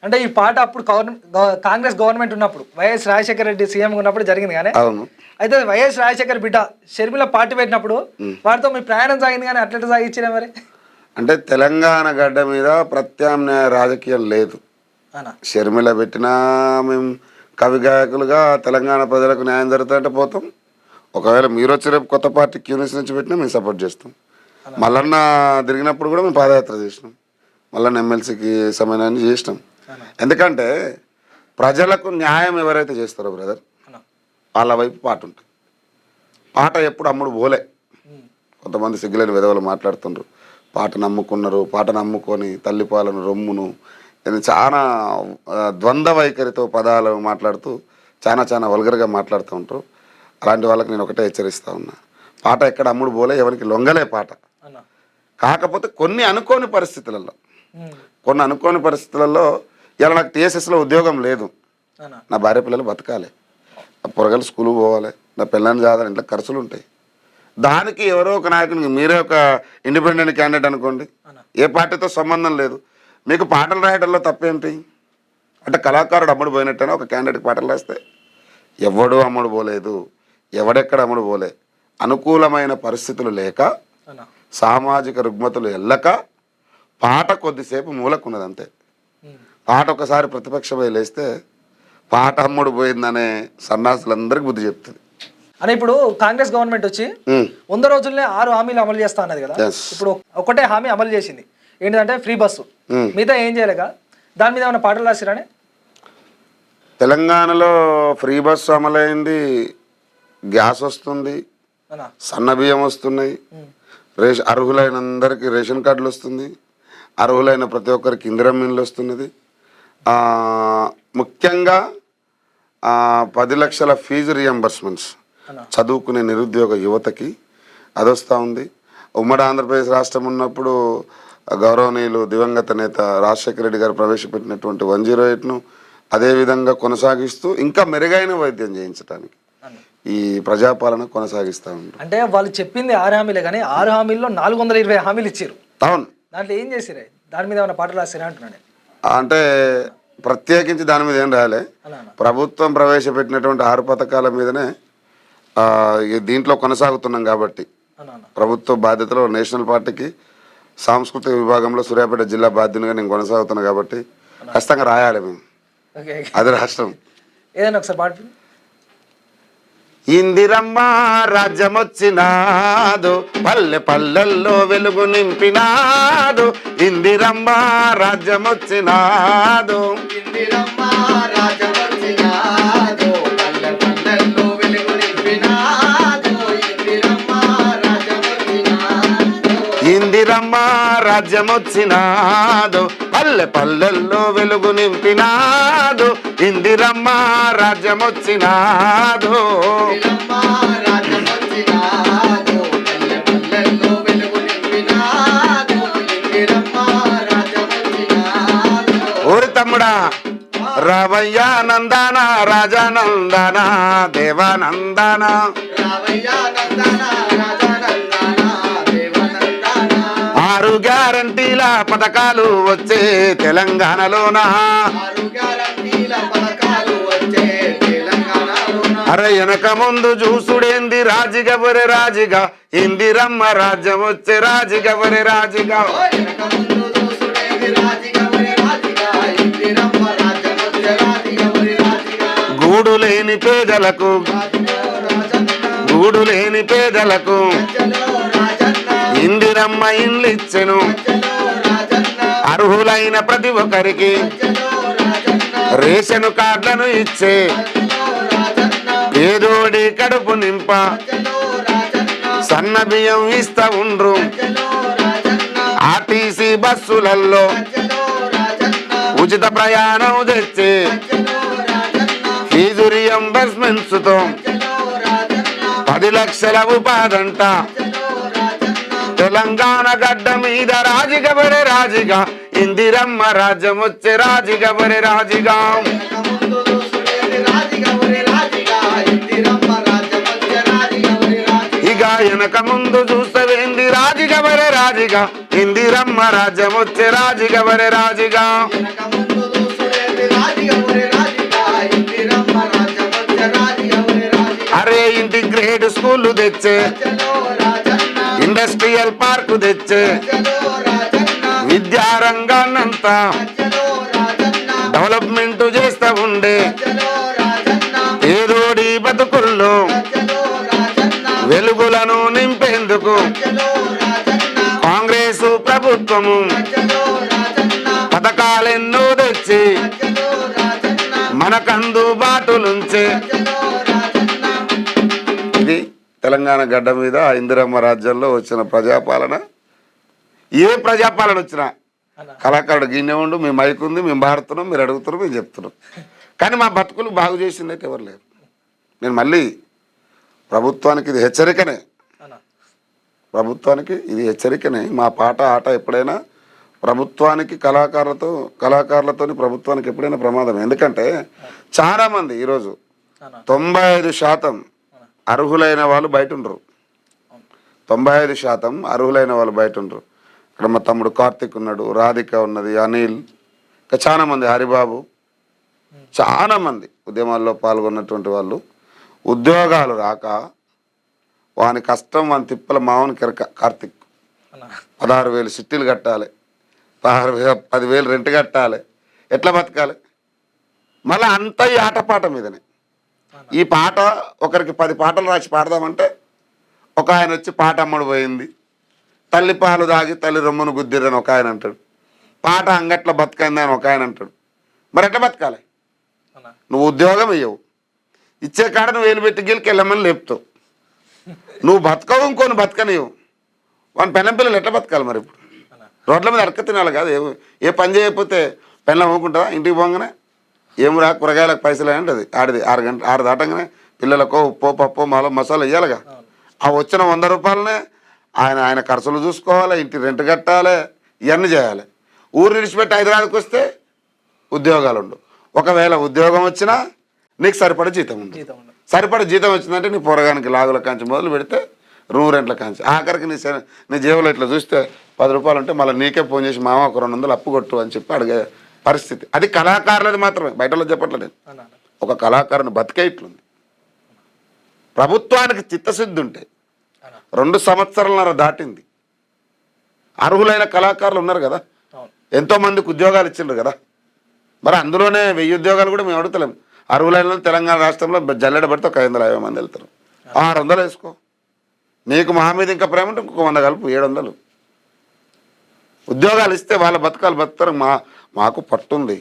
అంటే ఈ పాట అప్పుడు కాంగ్రెస్ గవర్నమెంట్ ఉన్నప్పుడు వైఎస్ రాజశేఖర రెడ్డి సీఎం ఉన్నప్పుడు జరిగింది కానీ. అవును. అయితే వైఎస్ రాజశేఖర్ బిడ్డ షర్మిల పార్టీ పెట్టినప్పుడు వారితో మీ ప్రయాణం సాగింది కానీ అట్లా సాగించినా మరి? అంటే తెలంగాణ గడ్డ మీద ప్రత్యామ్నాయ రాజకీయం లేదు. షర్మిల పెట్టినా మేము కవి గాయకులుగా తెలంగాణ ప్రజలకు న్యాయం జరుగుతుందంటే పోతాం. ఒకవేళ మీరు వచ్చి రేపు కొత్త పార్టీ క్యూనిస్ నుంచి పెట్టినా మేము సపోర్ట్ చేస్తాం. మల్లన్న తిరిగినప్పుడు కూడా మేము పాదయాత్ర చేసినాం, మల్లన్న ఎమ్మెల్సీకి సమయాన్ని చేసినాం. ఎందుకంటే ప్రజలకు న్యాయం ఎవరైతే చేస్తారో బ్రదర్ వాళ్ళ వైపు పాట ఉంటుంది. పాట ఎప్పుడు అమ్ముడు పోలే. కొంతమంది సిగ్గులేని విధవలు మాట్లాడుతుండ్రు, పాట నమ్ముకున్నారు, పాట నమ్ముకొని తల్లిపాలను రొమ్మును చాలా ద్వంద్వ వైఖరితో పదాలు మాట్లాడుతూ చాలా వల్గర్గా మాట్లాడుతూ ఉంటారు. అలాంటి వాళ్ళకి నేను ఒకటే హెచ్చరిస్తూ ఉన్నా, పాట ఎక్కడ అమ్ముడు పోలే, ఎవరికి లొంగలే పాట. కాకపోతే కొన్ని అనుకోని పరిస్థితులలో ఇలా నాకు టీఎస్ఎస్లో ఉద్యోగం లేదు, నా భార్య పిల్లలు బతకాలి, నా పొరగలు స్కూల్ పోవాలి, నా పిల్లని చదవాలి, ఇంట్లో ఖర్చులు ఉంటాయి. దానికి ఎవరో ఒక నాయకునికి, మీరే ఒక ఇండిపెండెంట్ క్యాండిడేట్ అనుకోండి, ఏ పార్టీతో సంబంధం లేదు, మీకు పాటలు రాయడంలో తప్పేంటి? అంటే కళాకారుడు అమ్ముడు పోయినట్టేనా ఒక క్యాండిడేట్కి పాటలు రాస్తే? ఎవడు అమ్ముడు పోలేదు, ఎవడెక్కడ అమ్ముడు పోలే. అనుకూలమైన పరిస్థితులు లేక, సామాజిక రుగ్మతలు ఎల్లక పాట కొద్దిసేపు మూలకున్నది అంతే. పాట ఒకసారి ప్రతిపక్షమై లేస్తే పాట అమ్ముడు పోయిందనే సన్నాసులందరికీ బుద్ధి చెప్తుంది. అని ఇప్పుడు కాంగ్రెస్ గవర్నమెంట్ వచ్చి 100 రోజుల్లోనే 6 హామీలు అమలు చేస్తా అన్నది కదా. ఇప్పుడు ఒకటే హామీ అమలు చేసింది, ఏంటంటే ఫ్రీ బస్సు. మిగతా ఏం చేయలేక దాని మీద ఏమైనా పాటలు రాసిరని? తెలంగాణలో ఫ్రీ బస్సు అమలైంది, గ్యాస్ వస్తుంది, సన్న బియ్యం వస్తున్నాయి, అర్హులైన అందరికీ రేషన్ కార్డులు వస్తుంది, అర్హులైన ప్రతి ఒక్కరికి ఇందిరమ్మ ఇల్లు వస్తున్నది. ముఖ్యంగా 10 లక్షల ఫీజు రియంబర్స్మెంట్స్ చదువుకునే నిరుద్యోగ యువతకి అది వస్తూ ఉంది. ఉమ్మడి ఆంధ్రప్రదేశ్ రాష్ట్రం ఉన్నప్పుడు గౌరవనీయులు దివంగత నేత రాజశేఖర రెడ్డి గారు ప్రవేశపెట్టినటువంటి 108ను అదేవిధంగా కొనసాగిస్తూ ఇంకా మెరుగైన వైద్యం చేయించడానికి ఈ ప్రజాపాలన కొనసాగిస్తూ ఉంటారు. అంటే వాళ్ళు చెప్పింది 6 హామీలే, కానీ 6 హామీల్లో 420 హామీలు ఇచ్చారు. అవును, దాంట్లో ఏం చేసిరే? దాని మీద ఏమైనా పాటలు రాసిరా అంటున్నాను. అంటే ప్రత్యేకించి దాని మీద ఏం రాలే. ప్రభుత్వం ప్రవేశపెట్టినటువంటి 6 పథకాల మీదనే దీంట్లో కొనసాగుతున్నాం కాబట్టి ప్రభుత్వ బాధ్యతలో నేషనల్ పార్టీకి సాంస్కృతిక విభాగంలో సూర్యాపేట జిల్లా బాధ్యునిగా నేను కొనసాగుతున్నాను కాబట్టి ఖచ్చితంగా రాయాలి మేము. అది రాష్ట్రం ఏదైనా ఒకసారి పాట. ఇందిరమ్మ రాజ్యమొచ్చినాదు, పల్లె పల్లెల్లో వెలుగు నింపినాదు. ఇందిరమ్మ రాజ్యమొచ్చినాదు, ఇందిరమ్మ రాజ్యమొచ్చినాదు, పల్లె పల్లెల్లో వెలుగు నింపినాదు. ఇందిరమ్మ రాజ్యమొచ్చినాదు, ఇందిరమ్మ రాజ్యమొచ్చినాదు, పల్లె పల్లెల్లో వెలుగు నింపినాదు. ఇందిరమ్మ రాజ్యమొచ్చినాదు, ఇందిరమ్మ రాజ్యమొచ్చినాదు, పల్లె పల్లెల్లో వెలుగు నింపినాదు. ఇందిరమ్మ రాజ్యమొచ్చినాదు. ఓరి తమ్ముడా రావయ్య నందన రాజానందన దేవానందన, రావయ్య నందన రాజానందన దేవనందన. 6 గ్యారంటీల పథకాలు వచ్చే తెలంగాణలోన, 6 గ్యారంటీల పథకాలు వచ్చే తెలంగాణలోన. అరే వెనక ముందు చూసుడేంది రాజిగవరి రాజిగా, ఇందిరమ్మ రాజ్యం వచ్చే రాజిగవరి రాజిగా. వెనక ముందు చూసుడేంది రాజిగవరి రాజిగా, ఇందిరమ్మ రాజ్యం వచ్చే రాజిగవరి రాజిగా. గూడు లేని పేదలకు, రాజులో రాజన్న, గూడు లేని పేదలకు రాజలో రాజన్న, ఇందిరమ్మ ఇండ్లిచ్చెను. రాజలో రాజన్న, అర్హులైన ప్రతి ఒక్కరికి రాజలో రాజన్న, రేషన్ కార్డులను ఇచ్చే రాజలో రాజన్న, పేదోడి కడుపు నింప రాజలో రాజన్న, సన్న బియ్యం ఇస్తా ఉండ్రు. రాజలో రాజన్న, ఆర్టీసీ బస్సులలో రాజలో రాజన్న, ఉచిత ప్రయాణం తెచ్చి రాజలో రాజన్న, ఫీజు రియంబర్స్మెంట్స్ తో రాజలో రాజన్న, 10 లక్షల ఉపాధంట. రాజలో రాజన్న. తెలంగాణ గడ్డ మీద రాజిగబరే రాజిగా, ఇందిరమ్మ రాజ్యం వచ్చే రాజిగబరే రాజిగా. వెనక ముందు చూసుడేంది రాజిగవరి రాజిగా, ఇందిరమ్మ రాజ్యం వచ్చే రాజిగవరి రాజిగా. ఇక వెనక ముందు చూస్తవేంది రాజిగబరే రాజిగా, ఇందిరమ్మ రాజ్యం వచ్చే రాజిగబరే రాజిగా. వెనక ముందు చూసుడేంది రాజిగవరి రాజిగా, ఇందిరమ్మ రాజ్యం వచ్చే రాజిగవరి రాజిగా. అరే ఇంటిగ్రేట్ స్కూళ్ళు తెచ్చే, రాజలో రాజన్న, ఇండస్ట్రియల్ పార్కు తెచ్చే, రాజలో రాజన్న, విద్యారంగాన్నంతా రాజలో రాజన్న, డెవలప్మెంట్ చేస్తా ఉండే రాజలో రాజన్న, ఏదోడి బతుకుల్లో రాజలో రాజన్న, వెలుగులను నింపేందుకు రాజలో రాజన్న, కాంగ్రెస్ ప్రభుత్వము రాజలో రాజన్న, పథకాలెన్నో తెచ్చి రాజలో రాజన్న, మనకందుబాటులుంచే. రాజలో రాజన్న. ఇది తెలంగాణ గడ్డ మీద ఇందిరమ్మ రాజ్యంలో వచ్చిన ప్రజాపాలన. ఏ ప్రజాపాలన వచ్చినా కళాకారుడు గిన్నె ఉండు, మీ మైక్ ఉంది, మేము పాడుతున్నాం, మీరు అడుగుతున్నాం, మేము చెప్తున్నాం. కానీ మా బతుకులు బాగు చేసిందైతే ఎవరు లేరు. నేను మళ్ళీ ప్రభుత్వానికి ఇది హెచ్చరికనే, ప్రభుత్వానికి ఇది హెచ్చరికనే. మా పాట ఆట ఎప్పుడైనా ప్రభుత్వానికి కళాకారులతోని ప్రభుత్వానికి ఎప్పుడైనా ప్రమాదం. ఎందుకంటే చాలామంది ఈరోజు 95% అర్హులైన వాళ్ళు బయట ఉండరు. 95% అర్హులైన వాళ్ళు బయట ఉండరు. ఇక్కడ మా తమ్ముడు కార్తిక్ ఉన్నాడు, రాధిక ఉన్నది, అనిల్, ఇంకా చాలా మంది, హరిబాబు, చాలామంది ఉద్యమాల్లో పాల్గొన్నటువంటి వాళ్ళు ఉద్యోగాలు రాక వాని కష్టం వాని తిప్పల మామూలు కెరక కార్తిక్ 16,000 సిట్టీలు కట్టాలి, 10,000 రెంట్ కట్టాలి, ఎట్లా బతకాలి? మళ్ళీ అంతా ఈ ఆటపాట మీదనే. ఈ పాట ఒకరికి 10 పాటలు రాసి పాడదామంటే ఒక ఆయన వచ్చి పాట అమ్మడు పోయింది, తల్లి పాలు దాగి తల్లి రొమ్మును గుద్దిరని ఒక ఆయన అంటాడు, పాట అంగట్ల బతకైంది అని ఒక ఆయన అంటాడు. మరి ఎట్లా బతకాలి? నువ్వు ఉద్యోగం ఇవ్వవు, ఇచ్చే కాడ నువ్వు వేలు పెట్టి గెలికి వెళ్ళమని లేపుతావు, నువ్వు బతకవు, ఇంకోని బతకనివ్వు. వాని పెళ్ళం పిల్లలు ఎట్లా బతకాలి? మరి ఇప్పుడు రోడ్ల మీద అడక తినాలి కాదు. ఏ పని చేయకపోతే పెళ్ళం అమ్ముకుంటుందా? ఇంటికి పోగానే ఏమురా కూరగాయలకు పైసలు అంటది, ఆడిది 6 దాటంగానే పిల్లలకు ఉప్పు పప్పు మసాలా ఇవ్వాలిగా. ఆ వచ్చిన 100 రూపాయలనే ఆయన ఖర్చులు చూసుకోవాలి, ఇంటి రెంట్ కట్టాలి, ఇవన్నీ చేయాలి. ఊరు విడిచిపెట్టి హైదరాబాద్కి వస్తే ఉద్యోగాలు ఉండవు. ఒకవేళ ఉద్యోగం వచ్చినా నీకు సరిపడ జీతం ఉంది. సరిపడ జీతం వచ్చిందంటే నీ పొరగానికి లాగుల కాంచి మొదలు పెడితే రూమ్ రెంట్ల కాంచి ఆఖరికి నీ జేబులో ఇట్లా చూస్తే 10 రూపాయలు ఉంటే మళ్ళీ నీకే ఫోన్ చేసి మామ ఒక 200 అప్పు కొట్టు అని చెప్పి అడిగే పరిస్థితి. అది కళాకారులది మాత్రమే, బయటలో చెప్పట్లేదు. ఒక కళాకారుని బతికే ఇట్లుంది. ప్రభుత్వానికి చిత్తశుద్ధి ఉంటే 2 సంవత్సరాలన్నర దాటింది. అర్హులైన కళాకారులు ఉన్నారు కదా, ఎంతోమందికి ఉద్యోగాలు ఇచ్చిండ్రు కదా. మరి అందులోనే 1000 ఉద్యోగాలు కూడా మేము అడుగుతలేం. అర్హులైన తెలంగాణ రాష్ట్రంలో జల్లెడ పడితే ఒక 550 మంది వెళ్తారు. 600 వేసుకో. నీకు మా మీద ఇంకా ప్రేమ ఉంటే ఇంకొక 100 కలుపు, 700 ఉద్యోగాలు ఇస్తే వాళ్ళ బతకాలు బతుకుతారు. మాకు పట్టుంది,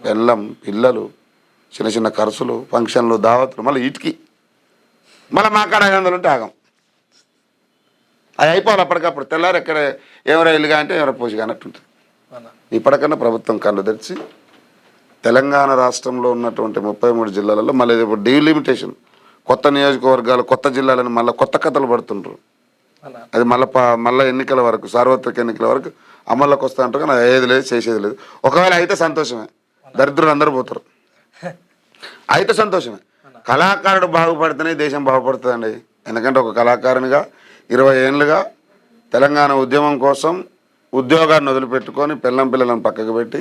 పెళ్ళం పిల్లలు, చిన్న చిన్న ఖర్చులు, ఫంక్షన్లు, దావతులు, మళ్ళీ ఇటుకి మళ్ళీ మా కాడ 500 ఉంటే ఆగం. అది అయిపోవాలి అప్పటికప్పుడు. తెల్లారు ఎక్కడ ఎవరో ఇల్లుగా అంటే ఎవరో పూజగా అన్నట్టు ఉంటుంది. ఇప్పటికన్నా ప్రభుత్వం కళ్ళు తెరిచి తెలంగాణ రాష్ట్రంలో ఉన్నటువంటి 33 జిల్లాలలో మళ్ళీ ఇప్పుడు డీలిమిటేషన్, కొత్త నియోజకవర్గాలు, కొత్త జిల్లాలను మళ్ళీ కొత్త కథలు పడుతుండ్రు. అది మళ్ళీ ఎన్నికల వరకు, సార్వత్రిక ఎన్నికల వరకు అమల్లోకి వస్తూ ఉంటారు. కానీ అయ్యేది లేదు, చేసేది లేదు. ఒకవేళ అయితే సంతోషమే, దరిద్రులు అందరూ పోతారు. అయితే సంతోషమే. కళాకారుడు బాగుపడితేనే దేశం బాగుపడుతుందండి. ఎందుకంటే ఒక కళాకారునిగా 20 ఏళ్ళుగా తెలంగాణ ఉద్యమం కోసం ఉద్యోగాన్ని వదిలిపెట్టుకొని పిల్లలను పక్కకు పెట్టి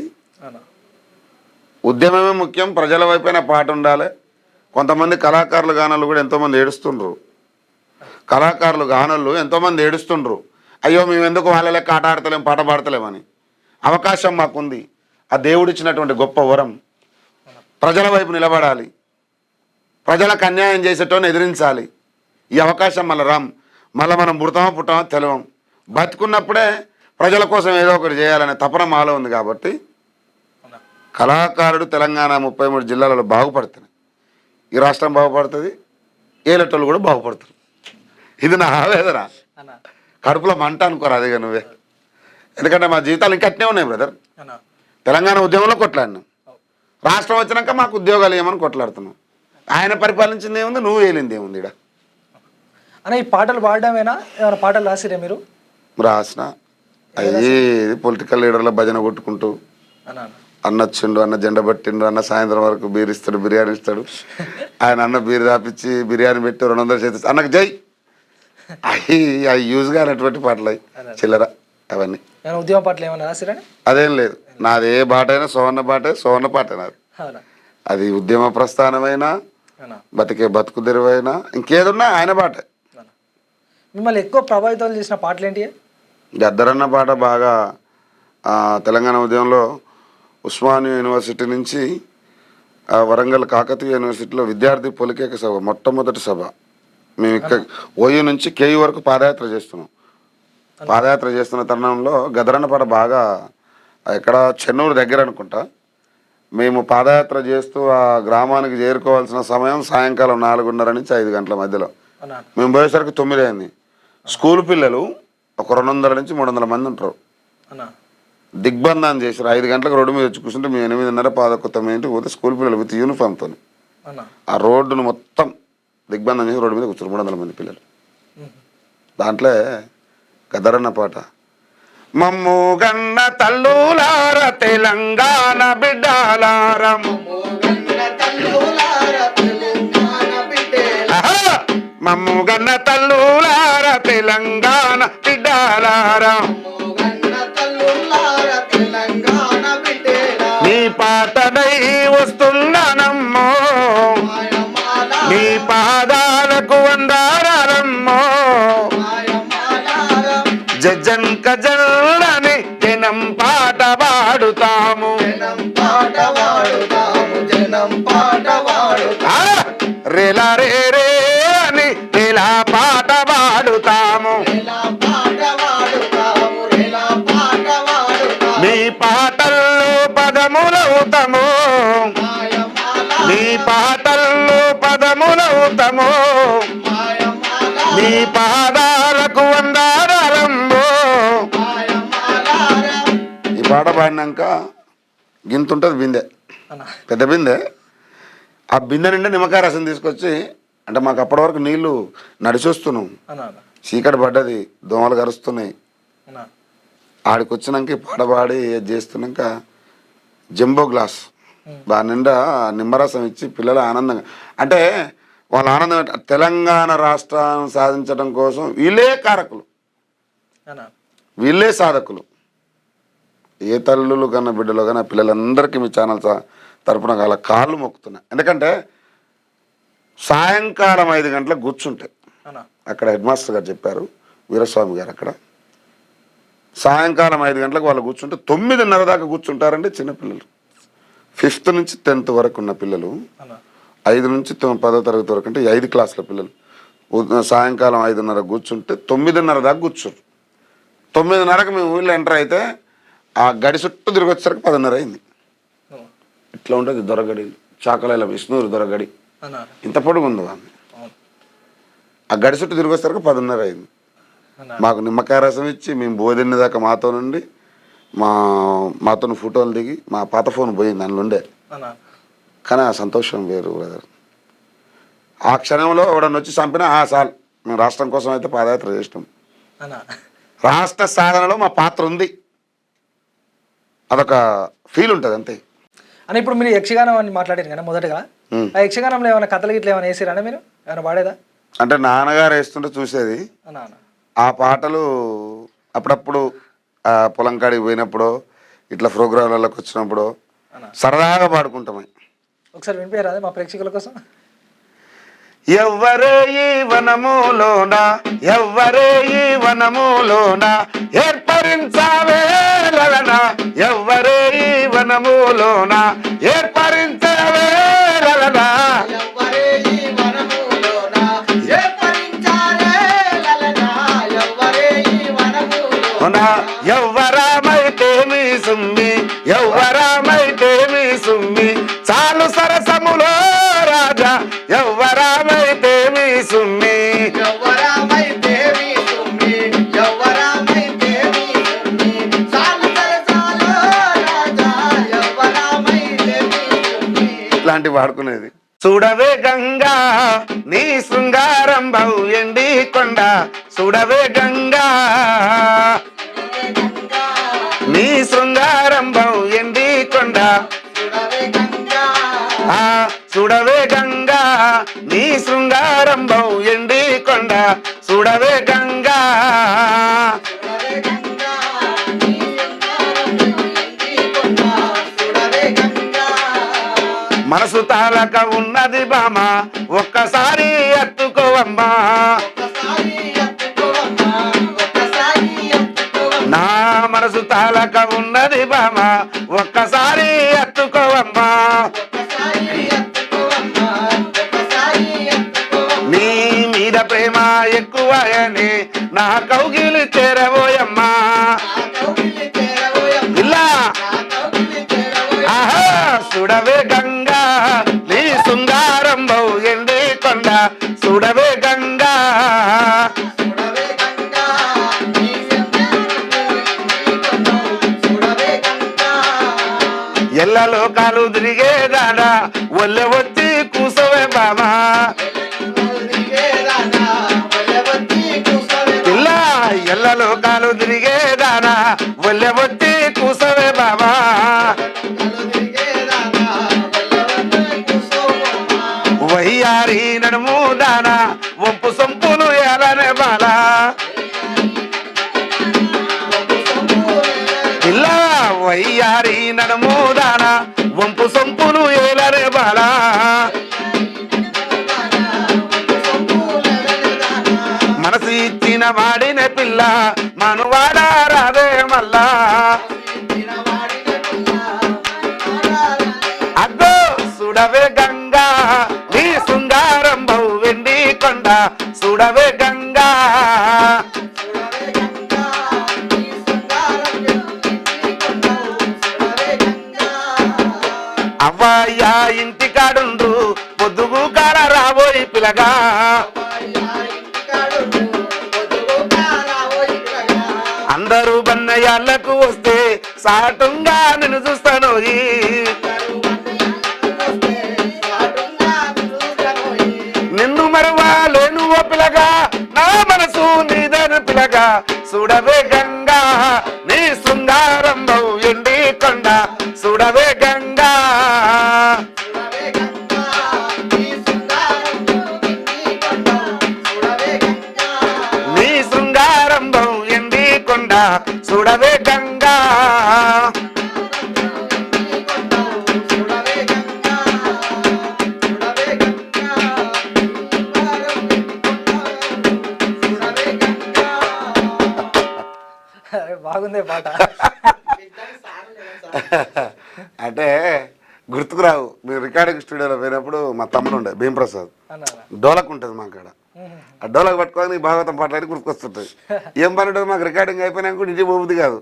ఉద్యమమే ముఖ్యం, ప్రజల వైపైన పాట ఉండాలి. కొంతమంది కళాకారుల గానాలు కూడా ఎంతోమంది ఏడుస్తుండ్రు. కళాకారులు గానాలు ఎంతోమంది ఏడుస్తుండ్రు. అయ్యో మేము ఎందుకు వాళ్ళ లెక్క ఆట ఆడతలేం, పాట పాడతలేమని. అవకాశం మాకుంది, ఆ దేవుడిచ్చినటువంటి గొప్ప వరం. ప్రజల వైపు నిలబడాలి, ప్రజలకు అన్యాయం చేసేటోని ఎదిరించాలి. ఈ అవకాశం మళ్ళీ మనం పుడతామో తెలవం. బతుకున్నప్పుడే ప్రజల కోసం ఏదో ఒకటి చేయాలనే తపన మాలో ఉంది. కాబట్టి కళాకారుడు తెలంగాణ 33 జిల్లాలలో బాగుపడుతున్నాయి. ఈ రాష్ట్రం బాగుపడుతుంది, ఏలటోళ్ళు కూడా బాగుపడుతుంది. ఇది నా ఆవేదన, కడుపులో మంట అనుకోరు. అదిగా నువ్వే. ఎందుకంటే మా జీవితాలు ఇంకట్నే ఉన్నాయి బ్రదర్. తెలంగాణ ఉద్యమంలో కొట్లాడినాం, రాష్ట్రం వచ్చినాక మాకు ఉద్యోగాలు ఏమని కొట్లాడుతున్నాం. ఆయన పరిపాలించింది ఏముంది, నువ్వు వేలింది ఏముంది? ఇక్కడ అన్న ఈ పాటలు పాడడమేనా, ఏమైనా పాటలు రాసిరే మీరు? రాసిన అయ్యి పొలిటికల్ లీడర్ల భజన కొట్టుకుంటూ అన్న వచ్చిండు, అన్న జెండా పట్టిండు, అన్న సాయంత్రం వరకు బీర్ ఇస్తాడు, బిర్యానీ ఇస్తాడు. ఆయన అన్న బీర్ రాపిచ్చి బిర్యానీ పెట్టి 200 చేతి అన్నకు జై అవి యూజ్గా అనేటువంటి పాటలు అవి చిల్లర. అవన్నీ ఉద్యమ పాటలు ఏమైనా రాసిరా? అదేం లేదు. నాది ఏ పాట అయినా సువర్ణ పాట నాది. అది ఉద్యమ ప్రస్థానమైనా, బతికే బతుకు తెరువైనా, ఇంకేదున్నా ఆయన పాటే. మిమ్మల్ని ఎక్కువ ప్రభావితం చేసిన పాటలు ఏంటి? గద్దరన్న పాట బాగా. తెలంగాణ ఉద్యమంలో ఉస్మానియా యూనివర్సిటీ నుంచి వరంగల్ కాకతీయ యూనివర్సిటీలో విద్యార్థి పొలికేక సభ, మొట్టమొదటి సభ. మేము ఇక్కడ ఓయూ నుంచి కేయూ వరకు పాదయాత్ర చేస్తున్నాం. పాదయాత్ర చేస్తున్న తరుణంలో గద్దరన్న పాట బాగా, ఇక్కడ చెన్నూరు దగ్గర అనుకుంటా. మేము పాదయాత్ర చేస్తూ ఆ గ్రామానికి చేరుకోవాల్సిన సమయం సాయంకాలం 4:30 నుంచి 5 గంటల మధ్యలో. మేము పోయేసరికి 9 అయింది. స్కూల్ పిల్లలు ఒక 200 నుంచి 300 మంది ఉంటారు. దిగ్బంధం చేశారు. 5 గంటలకు రోడ్డు మీద వచ్చి కూర్చుంటే మేము 8:30, 11:09 పోతే స్కూల్ పిల్లలు విత్ యూనిఫామ్తో ఆ రోడ్డును మొత్తం దిగ్బంధం చేసి రోడ్డు మీద కూర్చున్నారు 300 మంది పిల్లలు. దాంట్లో గద్దరన్న పాట, మమ్ము గన్న తల్లులార తెలంగాణ బిడ్డలారా, మమ్ము గన్న తల్లులార తెలంగాణ బిడ్డలారా, నీ పాటనై వస్తున్న చల్లని జనం పాట పాడుతాము జనం పాట పాడుతాము జనం పాట పాడుతాము రేలా రే రే అని రేలా పాట పాడుతాము రేలా పాట పాడుతాము రేలా పాట పాడుతాము మీ పాటల్లో పదములవుతాము మాయమాల మీ పాటల్లో పదములవుతాము మాయమాల మీ పాదాలకు వందనాలంబో మాయమాల ఈ పాట పాడినాక గింతుంటది బిందె అన్న పెద్ద బిందె ఆ బిందె నిండా నిమ్మకాయ రసం తీసుకొచ్చి అంటే మాకు అప్పటి వరకు నీళ్లు నడిచొస్తున్నాం అన్న అన్న చీకటి పడ్డది దోమలు కరుస్తున్నాయి అన్న ఆడికి వచ్చినాక ఈ పాట పాడి ఇది చేస్తున్నాక జంబో గ్లాస్ దాని నిండా నిమ్మరసం ఇచ్చి పిల్లలు ఆనందంగా అంటే వాళ్ళ ఆనందం తెలంగాణ రాష్ట్రాన్ని సాధించడం కోసం వీళ్ళే కారకులు అన్న వీళ్ళే సాధకులు ఏ తల్లులు కన్నా బిడ్డలు కన్నా పిల్లలందరికీ మీ ఛానల్ తరపున వాళ్ళ కాళ్ళు మొక్కుతున్నాయి ఎందుకంటే సాయంకాలం 5 గంటలకు కూర్చుంటాయి అన్న అక్కడ హెడ్ మాస్టర్ గారు చెప్పారు వీరస్వామి గారు అక్కడ సాయంకాలం 5 గంటలకు వాళ్ళు కూర్చుంటే 9:30 దాకా కూర్చుంటారండి చిన్నపిల్లలు 5th నుంచి 10th వరకు ఉన్న పిల్లలు అన్న 5 నుంచి 10వ తరగతి వరకు అంటే 5 క్లాసుల పిల్లలు సాయంకాలం 5:30 కూర్చుంటే 9:30 దాకా కూర్చోరు 9:30కి మేము ఊళ్ళో ఎంటర్ అయితే ఆ గడి చుట్టూ తిరిగి వచ్చేసరికి 10:30 అయింది ఇట్లా ఉంటుంది దొరగడి చాకలాల విష్ణూరు దొరగడి అన్న ఇంత పొడుగు ఉంది దాన్ని అవును ఆ గడి చుట్టూ తిరిగి వచ్చేసరికి 10:30 అయింది అన్న మాకు నిమ్మకాయ రసం ఇచ్చి మేము బోధిన్న దాకా మాతో నుండి మాతో ఫోటోలు దిగి మా పాత ఫోన్ పోయింది దానిలో ఉండే అన్న కానీ ఆ సంతోషం వేరు బ్రదర్ ఆ క్షణంలో ఎవడన్నా వచ్చి చంపినా సాల్ మేము రాష్ట్రం కోసం అయితే పాదయాత్ర చేసినాం అన్న రాష్ట్ర సాధనలో మా పాత్ర ఉంది అదొక ఫీల్ ఉంటుంది అంతే అని ఇప్పుడు మీరు యక్షగానం అని మాట్లాడారు కదా మొదటగా ఉమ్. ఆ యక్షగానంలో ఏమైనా కథలు గిట్ల ఏమైనా వేసిరా మీరు ఏమైనా పాడేదా అంటే నాన్నగారు వేస్తుంటే చూసేది అన్న అన్న ఆ పాటలు అప్పుడప్పుడు ఆ పొలం కాడికి పోయినప్పుడు ఇట్లా ప్రోగ్రాంలకు వచ్చినప్పుడు అన్న సరదాగా పాడుకుంటాం ఒకసారి వినిపించరాదే మా ప్రేక్షకుల కోసం ఎవ్వరే ఈ వనములోన ఎవ్వరే ఈ వనములోన ఏర్పరించావే లలన ఎవ్వరే ఈ వనములోన ఏర్పరించావే లలన ఎవ్వరే ఈ వనములోన ఏర్పరించారే లలనా ఎవ్వరే ఈ వనములోన ఎవ్వరామైతే మీ సుమ్మి ఎవ్వరామైతే మీ సుమ్మి చాలు సరసములో రాజా ఎవ్వరామైతే మీ సుమ్మి ఎవ్వరామైతే మీ సుమ్మి ఎవ్వరామైతే మీ సుమ్మి చాలు సరసాలో రాజా ఎవ్వరామైతే మీ సుమ్మి ఇట్లాంటివి వాడుకునేది చూడవే గంగా నీ శృంగారం బహు ఎండి కొండ చూడవే గంగా నీ శృంగారం బహు ఎండి కొండ చూడవే గంగా చూడవే గంగా నీ శృంగారం బహు ఎండి కొండ చూడవే గంగా చూడవే గంగా నీ శృంగారం ఎండి కొండ చూడవే గంగా మనసు తాలక ఉన్నది బామ ఒక్కసారి ఎత్తుకోవమ్మా ఒక్కసారి ఎత్తుకోవమ్మా ఒక్కసారి ఎత్తుకోవమ్మా నా మనసు తాలక ఉన్నది బామ ఒక్కసారి ఎత్తుకోవమ్మా ఒక్కసారి ఎత్తుకోవమ్మా ఒక్కసారి ఎత్తుకోవమ్మా నీ మీద ప్రేమ ఎక్కువయని నా కౌగిలి చేరబోయమ్మా నా కౌగిలి చేరబోయమ్మా ఇలా నా కౌగిలి చేరబోయమ్మా ఆహా చూడవే గంగా నీ శృంగారం బహు ఎండి కొండ చూడవే గంగా చూడవే గంగా నీ శృంగారం ఎండి కొండ చూడవే గంగా ఎల్ల లోకాలు తిరిగేదానా ఒళ్ళె వచ్చి కూసవే బామా తిరిగేదానా వల్లవచ్చి కూసవే ఇలా ఎల్ల లోకాలు తిరిగేదానా ఒళ్ళె వచ్చి కూసవే బామా తిరిగేదానా వల్లవచ్చి కూసోవమ్మా వయ్యారి నడుము దానా వంపు సొంపులు ఎలనే బాలా ఇలా వయ్యారి నడుము దానా వంపు సొంపులు ఏలనే బాలా మనసు ఇచ్చిన వాడిన పిల్ల మనువాడా రాదే మల్లా అగ్గో సుడవే గంగా నీ శృంగారం బహు వెండి కొండ సుడవే గంగా అవ్వయ్యా ఇంటి కాడుండ్రు పొద్దుగు కాడ రాబోయి పిలగా అందరూ బన్నయ్యాళ్ళకు వస్తే సాటుంగా నిన్ను చూస్తాను నిన్ను మరవాలేను ఓ పిలగా నా మనసు నీదని పిలగా చూడవే గంగా నీ శృంగారం బహు ఎండి కొండ చూడవే గంగా నీ శృంగారం బహు ఎండి కొండ చూడవే గంగా బాగుందే పాట. అంటే గుర్తుకురావు మీరు రికార్డింగ్ స్టూడియోలో పోయినప్పుడు మా తమ్ముడు ఉండే భీమప్రసాద్ డోలకు ఉంటుంది మా కాడ ఆ డోలకు పట్టుకొని భాగవతం పాటలు గుర్తుకొస్తుంటుంది ఏం పని ఉంటుంది మాకు రికార్డింగ్ అయిపోయినా కూడా ఇంటికి పోబుద్ది కాదు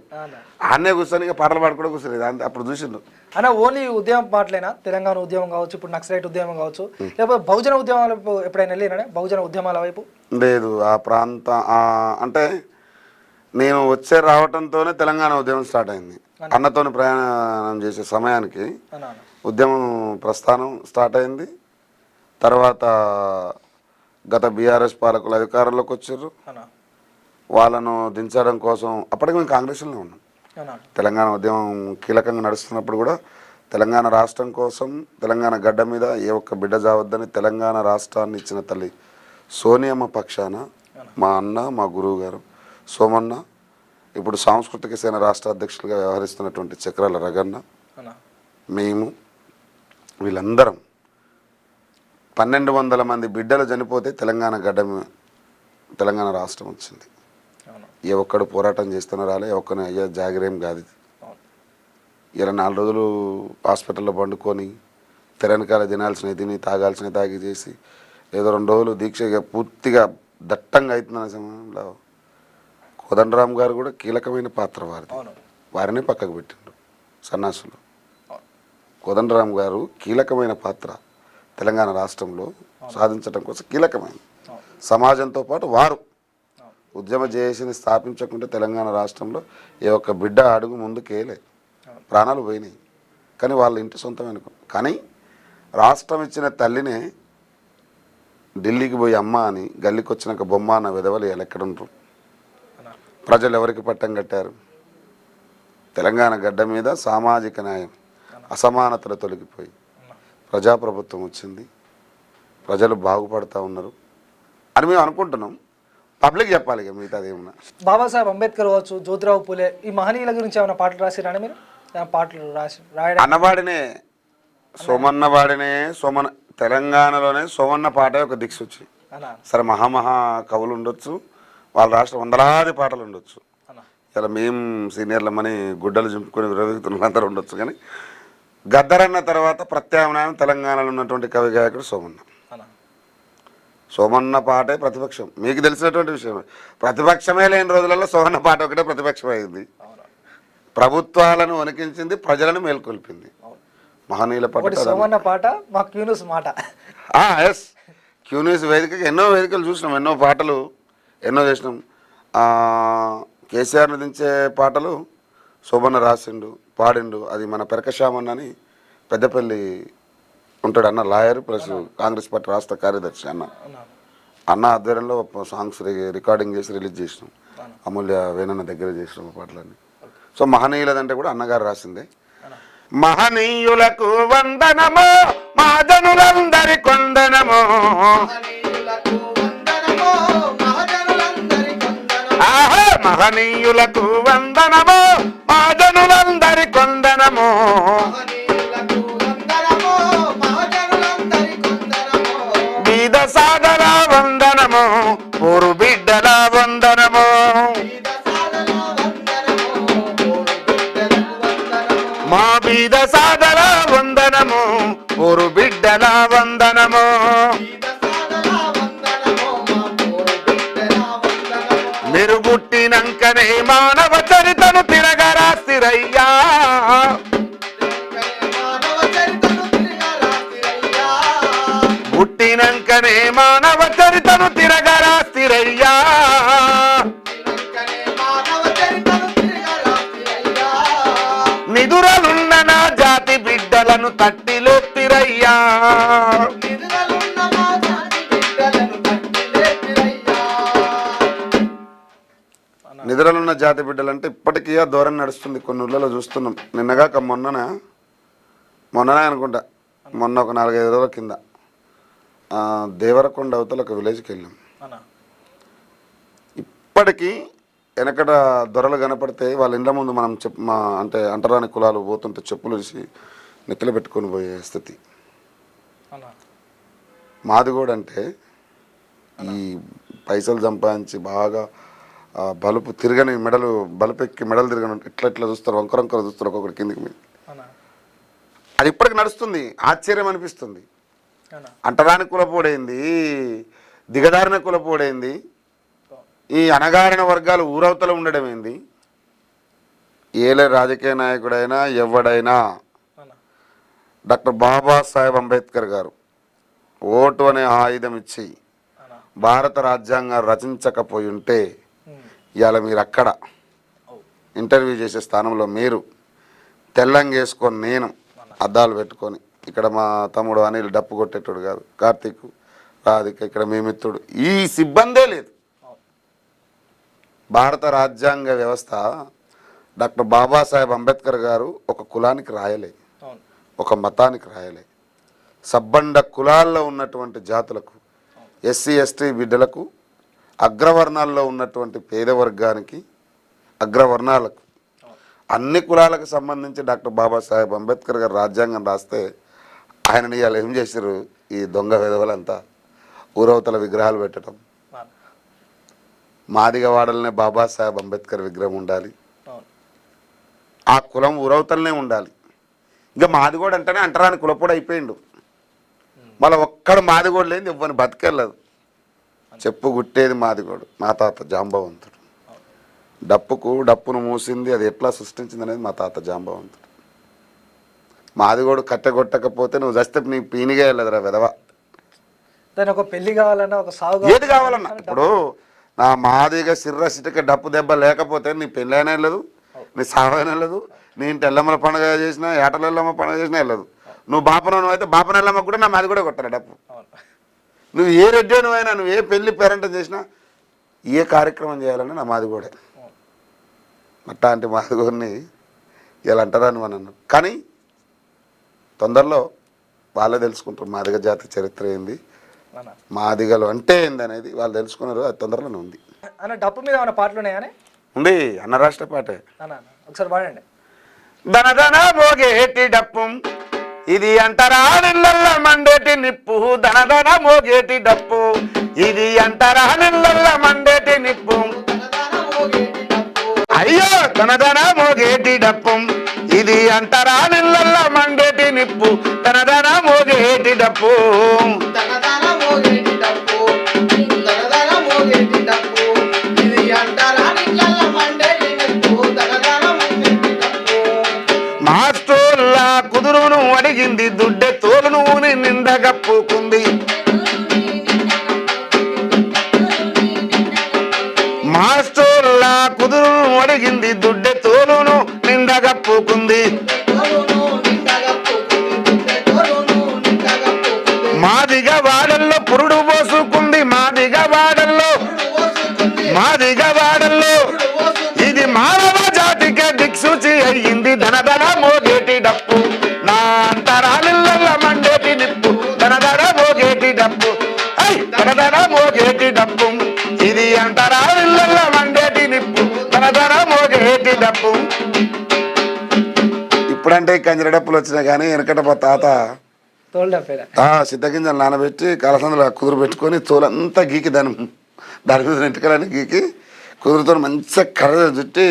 ఆన్నే కూర్చొని పాటలు పాడుకోవడం కూర్చొని అప్పుడు చూసిండు అన్న ఓన్లీ ఉద్యమం పాటలేనా తెలంగాణ ఉద్యమం కావచ్చు ఇప్పుడు నక్సలైట్ ఉద్యమం కావచ్చు లేకపోతే బహుజన ఉద్యమాల వైపు ఎప్పుడైనా వెళ్ళినా బహుజన ఉద్యమాల వైపు లేదు ఆ ప్రాంత అంటే నేను రావటంతోనే తెలంగాణ ఉద్యమం స్టార్ట్ అయింది అన్నతోని ప్రయాణం చేసే సమయానికి ఉద్యమం ప్రస్థానం స్టార్ట్ అయింది తర్వాత గత బీఆర్ఎస్ పాలకులు అధికారంలోకి వచ్చారు వాళ్ళను దించడం కోసం అప్పటికి మేము కాంగ్రెస్లోనే ఉన్నాం తెలంగాణ ఉద్యమం కీలకంగా నడుస్తున్నప్పుడు కూడా తెలంగాణ రాష్ట్రం కోసం తెలంగాణ గడ్డ మీద ఏ ఒక్క బిడ్డ జావద్దని తెలంగాణ రాష్ట్రాన్ని ఇచ్చిన తల్లి సోనియమ్మ పక్షాన మా అన్న మా గురువు గారు సోమన్న ఇప్పుడు సాంస్కృతిక సేన రాష్ట్ర అధ్యక్షులుగా వ్యవహరిస్తున్నటువంటి చక్రాల రగన్న మేము వీళ్ళందరం 1200 మంది బిడ్డలు చనిపోతే తెలంగాణ గడ్డ తెలంగాణ రాష్ట్రం వచ్చింది ఏ ఒక్కడు పోరాటం చేస్తున్నా రాలే ఏ ఒక్కని అయ్యా జాగిరేం కాదు ఇలా 4 రోజులు హాస్పిటల్లో పండుకొని తెరనకాల తినాల్సినవి తిని తాగాల్సినవి తాగి చేసి ఏదో 2 రోజులు దీక్షగా పూర్తిగా దట్టంగా అవుతుందనే సమయంలో కోదండరామ్ గారు కూడా కీలకమైన పాత్ర వారిని పక్కకు పెట్టిండు సన్నాసులు కోదండరామ్ గారు కీలకమైన పాత్ర తెలంగాణ రాష్ట్రంలో సాధించడం కోసం కీలకమైంది సమాజంతో పాటు వారు ఉద్యమ జేఏసీని స్థాపించకుంటే తెలంగాణ రాష్ట్రంలో ఏ ఒక్క బిడ్డ అడుగు ముందుకేలే ప్రాణాలు పోయినాయి కానీ వాళ్ళ ఇంటి సొంతమైన కానీ రాష్ట్రం ఇచ్చిన తల్లినే ఢిల్లీకి పోయి అమ్మ అని గల్లీకి వచ్చినాక బొమ్మ అన్న విధవలు ఎక్కడుంటారు ప్రజలు ఎవరికి పట్టం కట్టారు తెలంగాణ గడ్డ మీద సామాజిక న్యాయం అసమానతలు తొలగిపోయి ప్రజాప్రభుత్వం వచ్చింది ప్రజలు బాగుపడుతూ ఉన్నారు అని మేము అనుకుంటున్నాం పబ్లిక్ చెప్పాలి ఇక మిగతాది ఏమన్నా బాబాసాహెబ్ అంబేద్కర్ కావచ్చు జ్యోతిరావు పూలే ఈ మహనీయుల గురించి ఏమైనా పాటలు రాసిరాని మీరు పాటలు రాయడం అన్నవాడినే సోమన్నవాడినే తెలంగాణలోనే సోమన్న పాట ఒక దిక్సూచి సరే మహామహా కవులు ఉండొచ్చు వాళ్ళ రాష్ట్రం వందలాది పాటలు ఉండొచ్చు ఇలా మేము సీనియర్లమని గుడ్డలు చింపుకొని విరవీగుతున్న అందరూ ఉండొచ్చు కానీ గద్దరన్న తర్వాత ప్రత్యామ్నాయం తెలంగాణలో ఉన్నటువంటి కవి గాయకుడు సోమన్న పాటే ప్రతిపక్షం మీకు తెలిసినటువంటి విషయం ప్రతిపక్షమే లేని రోజులలో సోమన్న పాట ఒకటే ప్రతిపక్షం అయింది ప్రభుత్వాలను వణికించింది ప్రజలను మేల్కొల్పింది మహనీయుల పాట మా క్యూన్యూస్ మాట ఎస్ క్యూన్యూస్ వేదికకి ఎన్నో వేదికలు చూసినాం ఎన్నో పాటలు ఎన్నో చేసినాం కేసీఆర్ని దించే పాటలు శోభన్న రాసిండు పాడిండు అది మన పెరకశ్యామన్న అని పెద్దపల్లి ఉంటాడు అన్న లాయర్ ప్లస్ కాంగ్రెస్ పార్టీ రాష్ట్ర కార్యదర్శి అన్న ఆధ్వర్యంలో సాంగ్స్ రికార్డింగ్ చేసి రిలీజ్ చేసినాం అమూల్య వేణన్న దగ్గర చేసినాం పాటలన్నీ సో మహనీయులదంటే కూడా అన్నగారు రాసిందే మహనీయులకు వందనము మా జనులందరి కొందనము మహనీయులకు వందనము మా జనులందరి కొందనము బీద సాగర వందనము పూరు బిడ్డల వందనము మా బీద సాదల వందనము ఊరు బిడ్డల వందనము మీరు పుట్టినంకనే మానవ చరితను తిరగరాసిరయ్యా పుట్టినంకనే మానవ చరితను తిరగరాసిరయ్యా నిదురలున్న నా జాతి బిడ్డలను తట్టిలోపిరయ్యా నిద్రలున్న జాతి బిడ్డలంటే ఇప్పటికీ ఆ ధోరణి నడుస్తుంది. కొన్ని ఊళ్ళలో చూస్తున్నాం. నిన్నగాక మొన్ననే అనుకుంటా, మొన్న ఒక 4-5 రోజుల కింద దేవరకొండ అవతల ఒక విలేజ్కి వెళ్ళాం. ఇప్పటికీ వెనకట దొరలు కనపడితే వాళ్ళ ఇండ్ల ముందు మనం అంటే అంటరాని కులాలు పోతుంటే చెప్పులు వేసి నెత్తిలో పెట్టుకొని పోయే స్థితి మాది కూడా. అంటే ఈ పైసలు సంపాదించి బాగా బలుపు తిరగని మెడలు బలుపెక్కి మెడలు తిరగని ఇట్లా చూస్తారు, వంకర చూస్తారు ఒక్కొక్కటి కిందికి మీద. అది ఇప్పటికి నడుస్తుంది. ఆశ్చర్యం అనిపిస్తుంది. అంటరాని కులపోడైంది, దిగదారిన కులపోడైంది, ఈ అణగారిన వర్గాలు ఊరవతల ఉండడం ఏంది. ఏలే రాజకీయ నాయకుడైనా ఎవడైనా డాక్టర్ బాబాసాహెబ్ అంబేద్కర్ గారు ఓటు అనే ఆయుధం ఇచ్చి భారత రాజ్యాంగం రచించకపోయి ఉంటే ఇవాళ మీరు అక్కడ ఇంటర్వ్యూ చేసే స్థానంలో మీరు తెల్లంగేసుకొని నేను అద్దాలు పెట్టుకొని ఇక్కడ మా తమ్ముడు అనిల్ డప్పు కొట్టేటోడు కాదు, కార్తీక్ రాధిక ఇక్కడ మీ మిత్రుడు, ఈ సిబ్బందే లేదు. భారత రాజ్యాంగ వ్యవస్థ డాక్టర్ బాబాసాహెబ్ అంబేద్కర్ గారు ఒక కులానికి రాయలే, ఒక మతానికి రాయలే. సబ్బండ కులాల్లో ఉన్నటువంటి జాతులకు, ఎస్సీ ఎస్టీ బిడ్డలకు, అగ్రవర్ణాల్లో ఉన్నటువంటి పేద వర్గానికి, అగ్రవర్ణాలకు, అన్ని కులాలకు సంబంధించి డాక్టర్ బాబాసాహెబ్ అంబేద్కర్ గారు రాజ్యాంగం రాస్తే ఆయనని ఇవాళ ఏం చేశారు ఈ దొంగ విధవలంతా? ఊరవతల విగ్రహాలు పెట్టడం. మాదిగవాడలనే బాబాసాహెబ్ అంబేద్కర్ విగ్రహం ఉండాలి, ఆ కులం ఊరవతలనే ఉండాలి. ఇంకా మాదిగోడు అంటేనే అంటరాని కులపోడు అయిపోయిండు. మళ్ళీ ఒక్కడు మాదిగోడు లేని ఇవ్వని బతికెళ్ళదు. చెప్పు గుట్టేది మాదిగోడు, మా తాత జాంబవంతుడు. డప్పును మూసింది, అది ఎట్లా సృష్టించింది అనేది మా తాత జాంబవంతుడు. మాదిగోడు కట్టెగొట్టకపోతే నువ్వు చస్తే నీ పీనిగా వెళ్ళదురా విధవ. ఒక పెళ్లి కావాలన్నా, ఒక సాగు ఏది కావాలన్నా, ఇప్పుడు నా మాదిగా సిర్ర సిటిక డప్పు దెబ్బ లేకపోతే నీ పెళ్ళైనా వెళ్ళదు, నీ సాగైనా వెళ్ళదు, నీ ఇంటి ఎల్లమ్మల పండుగ చేసినా ఏటల ఎల్లమ్మ పండుగ చేసినా వెళ్ళదు. నువ్వు బాపన అయితే బాపన ఎల్లమ్మ కూడా నా మాది కూడా కొట్టారు డప్పు. నువ్వు ఏ రెడ్డో నువ్వైనా, నువ్వు ఏ పెళ్లి పేరెంట్ చేసినా, ఏ కార్యక్రమం చేయాలన్నా నా మాది కూడా. అట్లాంటి మాదిగోడిని ఇలా అంటారని మనం. కానీ తొందరలో వాళ్ళే తెలుసుకుంటారు మాదిగ జాతి చరిత్ర ఏంది, మాదిగలు అంటే ఏంది అనేది వాళ్ళు తెలుసుకున్నారు. అది తొందరలోనే ఉంది. అన్న డప్పు మీద ఏమైనా పాటలు ఉన్నాయని ఉంది, అన్న రాష్ట్ర పాటే. ఒకసారి పాడండి. ధనధన మోగేటి డప్పు ఇది అంటరా నిల్లల్ల మండేటి నిప్పు, ధనధన మోగేటి డప్పు ఇది అంటరా నిల్లల్ల మండేటి నిప్పు. అయ్యో ధనధన మోగేటి డప్పు ఇది అంటరా నిల్లల్ల మండేటి నిప్పు, ధనధన మోగేటి డప్పు. మాస్టోల్లా కుదురును అడిగింది దుడ్డె తోలును నిండగప్పుకుంది. మాస్టోల్లా కుదురును అడిగింది దుడ్డె తోలును నిండగప్పుకుంది. మాదిగ వాడల్లో పురుడు పోసుకుంది, మాదిగ వాడల్లో ఇది మానవ జాతికే దిక్సూచి అయ్యింది. ధనధన మోగేటి డప్పు నా అంతరాలిల్ల మండేటి నిప్పు, ధనధన మోగేటి డప్పు, ధనధన మోగేటి డప్పు ఇది అంతరాలిల్ల మండేటి నిప్పు, ధనధన మోగేటి డప్పు. ఇప్పుడంటే కంజర డప్పులు వచ్చినాయి కానీ వెనకట మా తాత సిద్ధగింజలు నానబెట్టి కలసందులో కుదురు పెట్టుకొని తోలంతా గీకి దాని మీద నెట్టుకరాని గీకి కుదురుతో మంచిగా కర్ర చుట్టి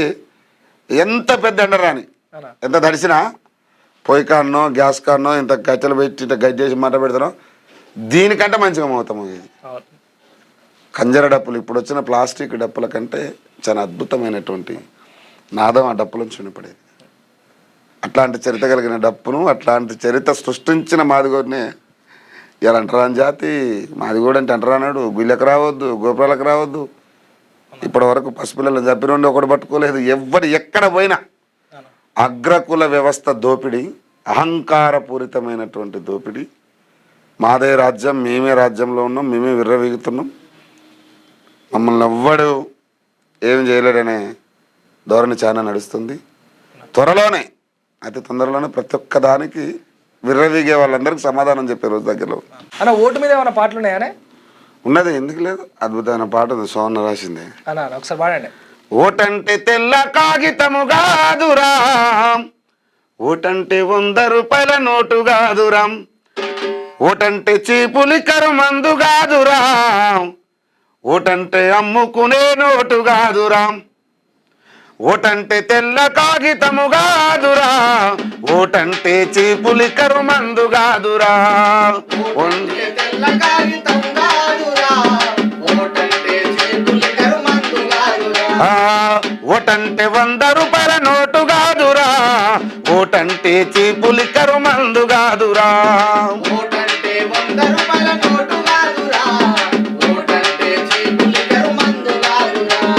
ఎంత పెద్ద ఎండరాని ఎంత తడిసినా పొయ్యి కాన్నో గ్యాస్ కాన్నో ఇంత కట్టెలు పెట్టి ఇంత గడ్డి చేసి మంట పెడతానో దీనికంటే మంచిగా మోతాము ఇది. కంజర డప్పులు ఇప్పుడు వచ్చిన ప్లాస్టిక్ డప్పుల కంటే చాలా అద్భుతమైనటువంటి నాదం ఆ డప్పుల నుంచి వినపడేది. అట్లాంటి చరిత్ర కలిగిన డప్పును అట్లాంటి చరిత్ర సృష్టించిన మాదిగోడినే ఇలా అంటరాని జాతి మాదిగోడు అంటే అంటరానాడు. గుళ్ళకు రావద్దు, గోపురాలకు రావద్దు. ఇప్పటి వరకు పసిపిల్లలు చంపిన ఒకటి పట్టుకోలేదు. ఎవరు ఎక్కడ పోయినా అగ్రకుల వ్యవస్థ దోపిడీ, అహంకారపూరితమైనటువంటి దోపిడీ. మాదే రాజ్యం, మేమే రాజ్యంలో ఉన్నాం, మేమే విర్రవీగుతున్నాం, మమ్మల్ని ఎవ్వడు ఏం చేయలేడనే ధోరణి చాలా నడుస్తుంది. త్వరలోనే అతి తొందరలోనే ప్రతి ఒక్క దానికి విర్రవీగే వాళ్ళందరికీ సమాధానం చెప్పే రోజు దగ్గరలో అన్న. ఓటు మీద ఏమైనా పాటలు ఉన్నాయనే? ఉన్నది, ఎందుకు లేదు. అద్భుతమైన పాట ఉంది, సోన రాసింది. అన్న ఒకసారి పాడండి. ఓటంటే తెల్ల కాగితము కాదురా, ఓటంటే 100 రూపాయల నోటు కాదురా, ఓటంటే చీపులి కరుమందు కాదురా, ఓటంటే అమ్ముకునే నోటు కాదురా, ఓటంటే తెల్ల కాగితము కాదురా, ఓటంటే చీపులి కరుమందు కాదురా, ఓటంటే తెల్ల కాగితం కాదురా, ఓటంటే చీపులి కరుమందు కాదురా, ఓటంటే 100 రూపాయల నోటు కాదురా, ఓటంటే చీపులి కరుమందు కాదురా, ఓటంటే 100 రూపాయల నోటు కాదురా, ఓటంటే చీపులి కరుమందు కాదురా.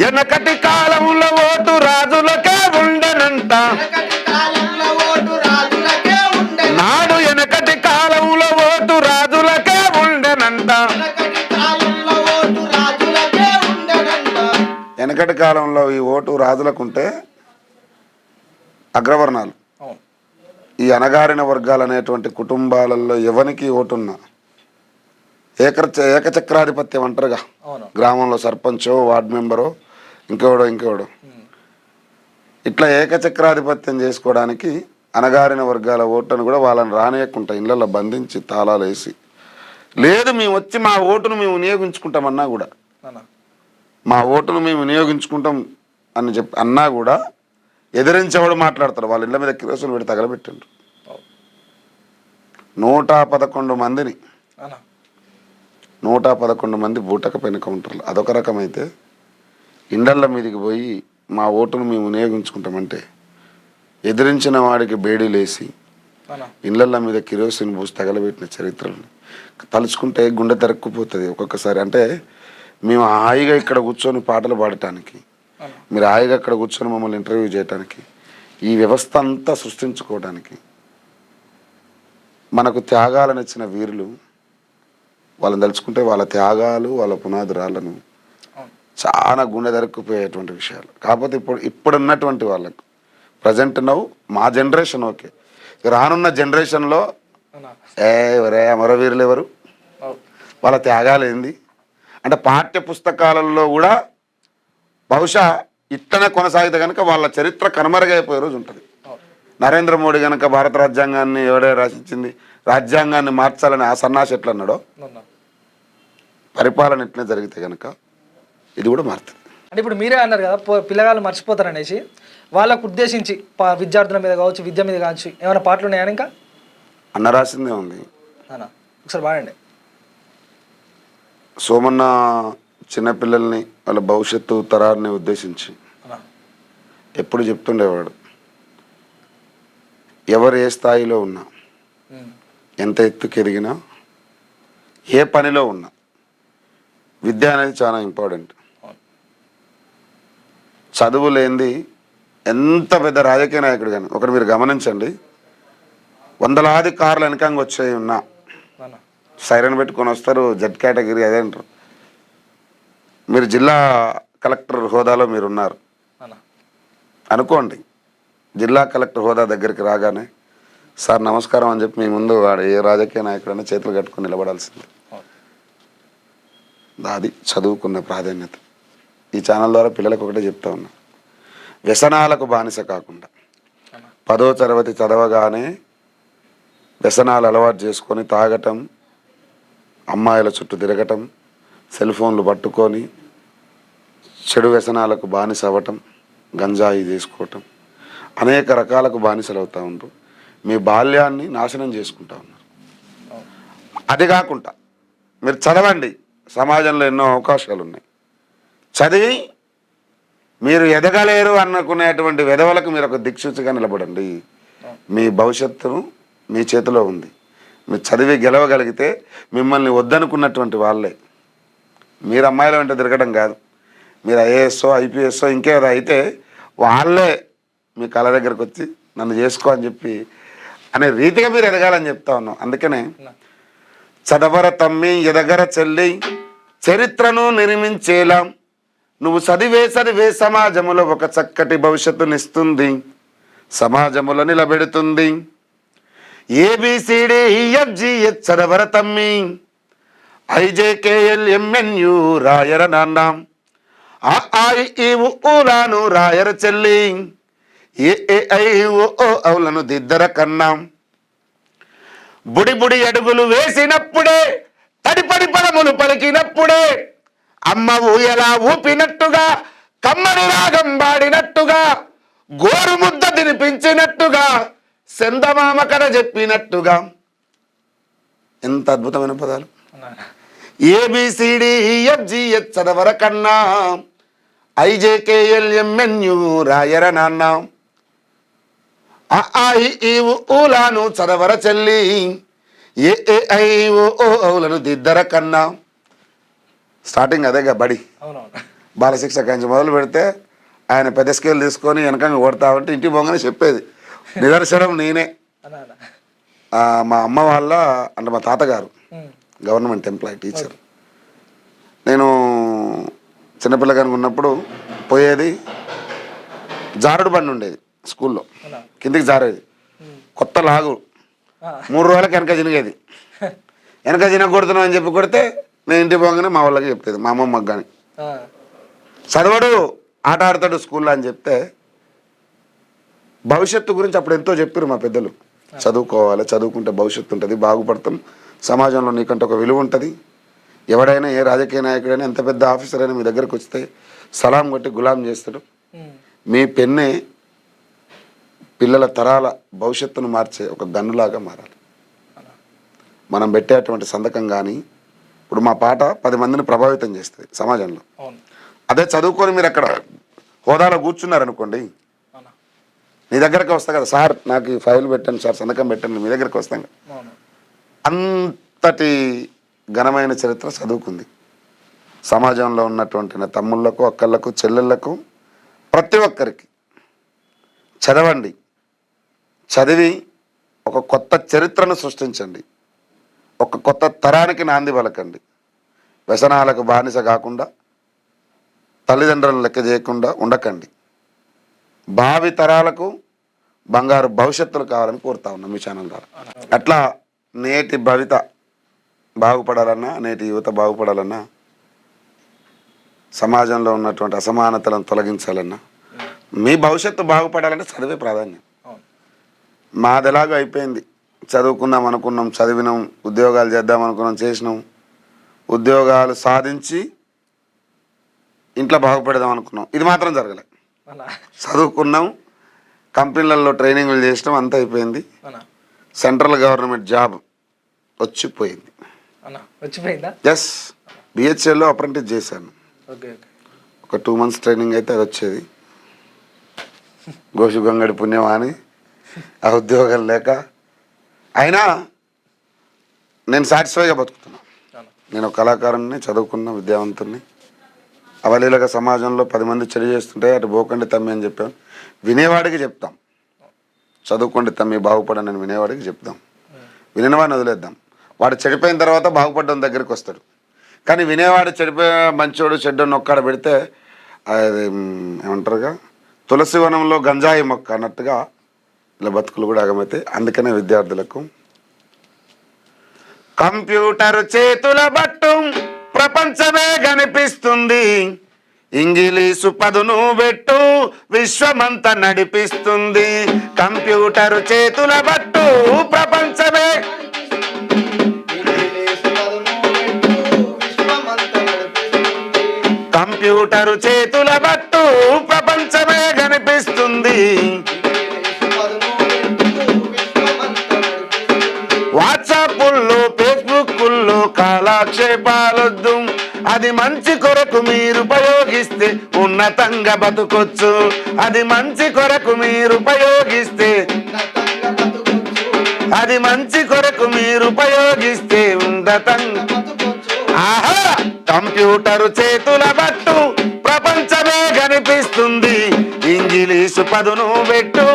వెనకటి కాలంలో ఓటు రాజులకే ఉండనంట, వెనకటి కాలంలో ఓటు రాజులకే ఉండెను, నాడు వెనకటి కాలంలో ఓటు రాజులకే ఉండనంట. వెనకటి కాలంలో ఓటు రాజులకే ఉండెనంట. వెనకటి కాలంలో ఈ ఓటు రాజులకుంటే అగ్రవర్ణాలు, ఈ అణగారిన వర్గాలు అనేటువంటి కుటుంబాలలో ఎవరికి ఓటున్నా ఏకచక్రాధిపత్యం అంటారుగా, గ్రామంలో సర్పంచో వార్డు మెంబరో ఇంకెవడో ఇట్లా ఏకచక్రాధిపత్యం చేసుకోవడానికి అణగారిన వర్గాల ఓటును కూడా వాళ్ళని రానియకుండా ఇళ్ళల్లో బంధించి తాళాలు వేసి, లేదు మేము వచ్చి మా ఓటును మేము వినియోగించుకుంటామన్నా కూడా, మా ఓటును మేము వినియోగించుకుంటాం అని చెప్పి అన్నా కూడా ఎదిరించేవాడు మాట్లాడతారు. వాళ్ళ ఇళ్ళ మీద కిరోసిన్ పెట్టి తగలబెట్టిండ్రు. 111 మందిని 111 మంది బూటక పైన కౌంటర్లు. అదొక రకమైతే ఇండళ్ళ మీదకి పోయి మా ఓటును మేము వినియోగించుకుంటామంటే ఎదిరించిన వాడికి బేడీలేసి ఇళ్ళ మీద కిరోసిన్ పోసి తగలబెట్టిన చరిత్రలు తలుచుకుంటే గుండె తెరక్కుపోతుంది ఒక్కొక్కసారి. అంటే మేము హాయిగా ఇక్కడ కూర్చొని పాటలు పాడటానికి, మీరు హాయిగా అక్కడ కూర్చొని మమ్మల్ని ఇంటర్వ్యూ చేయడానికి, ఈ వ్యవస్థ అంతా సృష్టించుకోవడానికి మనకు త్యాగాలను ఇచ్చిన వీరులు, వాళ్ళని తలుచుకుంటే వాళ్ళ త్యాగాలు వాళ్ళ పునాదురాలను చాలా గుండె దొరికిపోయేటువంటి విషయాలు. కాకపోతే ఇప్పుడున్నటువంటి వాళ్ళకు ప్రజెంట్ నవ్వు మా జనరేషన్ ఓకే, రానున్న జనరేషన్లో ఎవరే అమరవీరులు ఎవరు, వాళ్ళ త్యాగాలు ఏంది అంటే పాఠ్య పుస్తకాలలో కూడా బహుశా ఇట్టనే కొనసాగితే కనుక వాళ్ళ చరిత్ర కనుమరుగైపోయే రోజు ఉంటుంది. నరేంద్ర మోడీ కనుక భారత రాజ్యాంగాన్ని ఎవడే రచించింది, రాజ్యాంగాన్ని మార్చాలని ఆ సన్నాసి ఎట్లా అన్నాడో పరిపాలన ఎట్లనే జరిగితే కనుక ఇది కూడా మారుతుంది. అంటే ఇప్పుడు మీరే అన్నారు కదా పిల్లగాళ్ళు మర్చిపోతారనేసి, వాళ్ళకు ఉద్దేశించి విద్యార్థుల మీద కావచ్చు, విద్య మీద కావచ్చు, ఏమైనా పాటలు ఉన్నాయా ఇంకా? అన్న రాసిందే ఉంది, ఒకసారి పాడండి. సోమన్న చిన్నపిల్లల్ని వాళ్ళ భవిష్యత్తు తరాన్ని ఉద్దేశించి ఎప్పుడు చెప్తుండేవాడు, ఎవరు ఏ స్థాయిలో ఉన్నా, ఎంత ఎత్తుకు ఎదిగినా, ఏ పనిలో ఉన్నా విద్య అనేది చాలా ఇంపార్టెంట్. చదువు లేనిది ఎంత పెద్ద రాజకీయ నాయకుడు కానీ ఒకటి మీరు గమనించండి, వందలాది కార్లు వెనకంగా వచ్చాయి ఉన్నా సైరన్ పెట్టుకొని వస్తారు, జెడ్ కేటగిరీ అదే అంటారు. మీరు జిల్లా కలెక్టర్ హోదాలో మీరు ఉన్నారు అనుకోండి, జిల్లా కలెక్టర్ హోదా దగ్గరికి రాగానే సార్ నమస్కారం అని చెప్పి మీ ముందు వాడు ఏ రాజకీయ నాయకుడైనా చేతులు కట్టుకొని నిలబడాల్సింది. అది చదువుకున్న ప్రాధాన్యత. ఈ ఛానల్ ద్వారా పిల్లలకు ఒకటే చెప్తా ఉన్నా, వ్యసనాలకు బానిస కాకుండా 10వ తరగతి చదవగానే వ్యసనాలు అలవాటు చేసుకొని తాగటం, అమ్మాయిల చుట్టూ తిరగటం, సెల్ ఫోన్లు పట్టుకొని చెడు వ్యసనాలకు బానిస అవ్వటం, గంజాయి తీసుకోవటం, అనేక రకాలకు బానిసలు అవుతూ ఉంటారు. మీ బాల్యాన్ని నాశనం చేసుకుంటా ఉన్నారు. అది కాకుండా మీరు చదవండి, సమాజంలో ఎన్నో అవకాశాలు ఉన్నాయి. చదివి మీరు ఎదగలేరు అనుకునేటువంటి విధవలకు మీరు ఒక దిక్సూచిగా నిలబడండి. మీ భవిష్యత్తును మీ చేతిలో ఉంది. మీరు చదివి గెలవగలిగితే మిమ్మల్ని వద్దనుకున్నటువంటి వాళ్ళే. మీరు అమ్మాయిల వెంట తిరగడం కాదు, మీరు ఐఏఎస్ఓ ఐపీఎస్ఓ ఇంకేదో అయితే వాళ్ళే మీ కళ దగ్గరకు వచ్చి నన్ను చేసుకో అని చెప్పి అనే రీతిగా మీరు ఎదగాలని చెప్తా ఉన్నాం. అందుకనే చదవర తమ్మి ఎదగర చెల్లి చరిత్రను నిర్మించేలా నువ్వు చదివే సమాజములో ఒక చక్కటి భవిష్యత్తునిస్తుంది, సమాజములో నిలబెడుతుంది. ABCDEFGH చదవర తమ్మి IJKLMNU రాయర నాన్న, AIEUలాను రాయర చెల్లి, AAIOOలను దిద్దర కన్నా. బుడి బుడి అడుగులు వేసినప్పుడే తడిపడి పదములు పలికినప్పుడే అమ్మ ఊయలా ఊపినట్టుగా కమ్మని రాగం పాడినట్టుగా గోరు ముద్ద తినిపించినట్టుగా చందమామ కథ చెప్పినట్టుగా. ఎంత అద్భుతమైన పదాలు. ABCDEFGH చదవర కన్నా IJKLMNU రాయర నాన్న, AIEUలాను చదవర చెల్లి, AAIOOలను దిద్దర కన్నా. స్టార్టింగ్ అదేగా బడి బాలశిక్ష కంచి మొదలు పెడితే ఆయన పెద్ద స్కేల్ తీసుకొని వెనకంగా కొడతా ఉంటే ఇంటికి పోగానే చెప్పేది. నిదర్శనం నేనే. మా అమ్మ వాళ్ళ అంటే మా తాతగారు గవర్నమెంట్ ఎంప్లాయీ టీచర్. నేను చిన్నపిల్లగానికి ఉన్నప్పుడు పోయేది, జారుడు బండి ఉండేది స్కూల్లో, కిందికి జారేది, కొత్త లాగు 3 రోజులకి వెనక చినిగేది. వెనక చినగొడుతున్నాం అని చెప్పి కొడితే నేను ఇంటికి పోగానే మా వాళ్ళకి చెప్పేది, మా అమ్మమ్మకి కానీ. చదవడు ఆట ఆడతాడు స్కూల్లో అని చెప్తే భవిష్యత్తు గురించి అప్పుడు ఎంతో చెప్పారు మా పెద్దలు. చదువుకోవాలి, చదువుకుంటే భవిష్యత్తు ఉంటుంది, బాగుపడతాం, సమాజంలో నీకంటే ఒక విలువ ఉంటుంది. ఎవడైనా ఏ రాజకీయ నాయకుడైనా ఎంత పెద్ద ఆఫీసర్ అయినా మీ దగ్గరకు వస్తే సలాం కొట్టి గులాం చేస్తాడు. మీ పెన్నే పిల్లల తరాల భవిష్యత్తును మార్చే ఒక గన్నులాగా మారాలి. మనం పెట్టేటువంటి సంతకం కానీ ఇప్పుడు మా పాట 10 మందిని ప్రభావితం చేస్తుంది సమాజంలో. అదే చదువుకొని మీరు అక్కడ హోదాలో కూర్చున్నారనుకోండి, నీ దగ్గరకు వస్తా కదా సార్, నాకు ఈ ఫైల్ పెట్టండి సార్, సంతకం పెట్టండి, మీ దగ్గరకు వస్తాం కదా. అంతటి ఘనమైన చరిత్ర చదువుకుంది. సమాజంలో ఉన్నటువంటి నా తమ్ముళ్లకు, అక్కళ్లకు, చెల్లెళ్లకు, ప్రతి ఒక్కరికి చదవండి. చదివి ఒక కొత్త చరిత్రను సృష్టించండి. ఒక కొత్త తరానికి నాంది పలకండి. వ్యసనాలకు బానిస కాకుండా, తల్లిదండ్రులను లెక్క చేయకుండా ఉండకండి. భావి తరాలకు బంగారు భవిష్యత్తులు కావాలని కోరుతా ఉన్నాం మీ ఛానల్ ద్వారా. అట్లా నేటి భవిత బాగుపడాలన్నా, నేటి యువత బాగుపడాలన్నా, సమాజంలో ఉన్నటువంటి అసమానతలను తొలగించాలన్నా, మీ భవిష్యత్తు బాగుపడాలంటే చదివే ప్రాధాన్యం. మాది ఎలాగో అయిపోయింది, చదువుకుందాం అనుకున్నాం, చదివినాం, ఉద్యోగాలు చేద్దాం అనుకున్నాం, చేసినాం, ఉద్యోగాలు సాధించి ఇంట్లో బాగుపడదాం అనుకున్నాం, ఇది మాత్రం జరగలే. చదువుకున్నాం, కంపెనీలలో ట్రైనింగ్లు చేసినాం, అంతా అయిపోయింది. సెంట్రల్ గవర్నమెంట్ జాబ్ వచ్చిపోయింది. ఎస్, BHLలో అప్రెంటిస్ చేశాను. ఒక 2 months ట్రైనింగ్ అయితే అది వచ్చేది. గోషు గంగడి పుణ్యం అని ఆ ఉద్యోగాలు లేక అయినా నేను సాటిస్ఫైగా బతుకుతున్నాను. నేను ఒక కళాకారుని, చదువుకున్న విద్యావంతుని. అవలీలగా సమాజంలో 10 మంది చెడు చేస్తుంటే అటు పోకండి తమ్మి అని చెప్పాను. వినేవాడికి చెప్తాం, చదువుకోండి తమ్మి బాగుపడని నేను వినేవాడికి చెప్తాం. వినేవాడిని వదిలేద్దాం, వాడు చెడిపోయిన తర్వాత బాగుపడడం దగ్గరికి వస్తాడు. కానీ వినేవాడు చెడిపోయే మంచోడు చెడ్డోడు ఒక్కడ పెడితే అది ఏమంటారుగా తులసి వనంలో గంజాయి మొక్క అన్నట్టుగా ఇలా బతుకులు కూడా ఆగమైతాయి. అందుకనే విద్యార్థులకు కంప్యూటర్ చేతుల బట్టు ప్రపంచమే కనిపిస్తుంది, ఇంగ్లీషు పదును పెట్టు విశ్వమంతా నడిపిస్తుంది. కంప్యూటర్ చేతుల బట్టు ప్రపంచమే, కంప్యూటర్ చేతుల బట్టు ప్రపంచమే కనిపిస్తుంది. ఆక్షేపాలొద్దు, అది మంచి కొరకు మీరు ఉపయోగిస్తే ఉన్నతంగా బతుకొచ్చు. అది మంచి కొరకు మీరు ఉపయోగిస్తే, ఉన్నతంగా బతుకొచ్చు. అది మంచి కొరకు మీరు ఉపయోగిస్తే ఉన్నతంగా. బతుకొచ్చు. ఆహా, కంప్యూటరు చేతుల బట్టు ప్రపంచమే కనిపిస్తుంది. ఇంగిలీషు పదును పెట్టు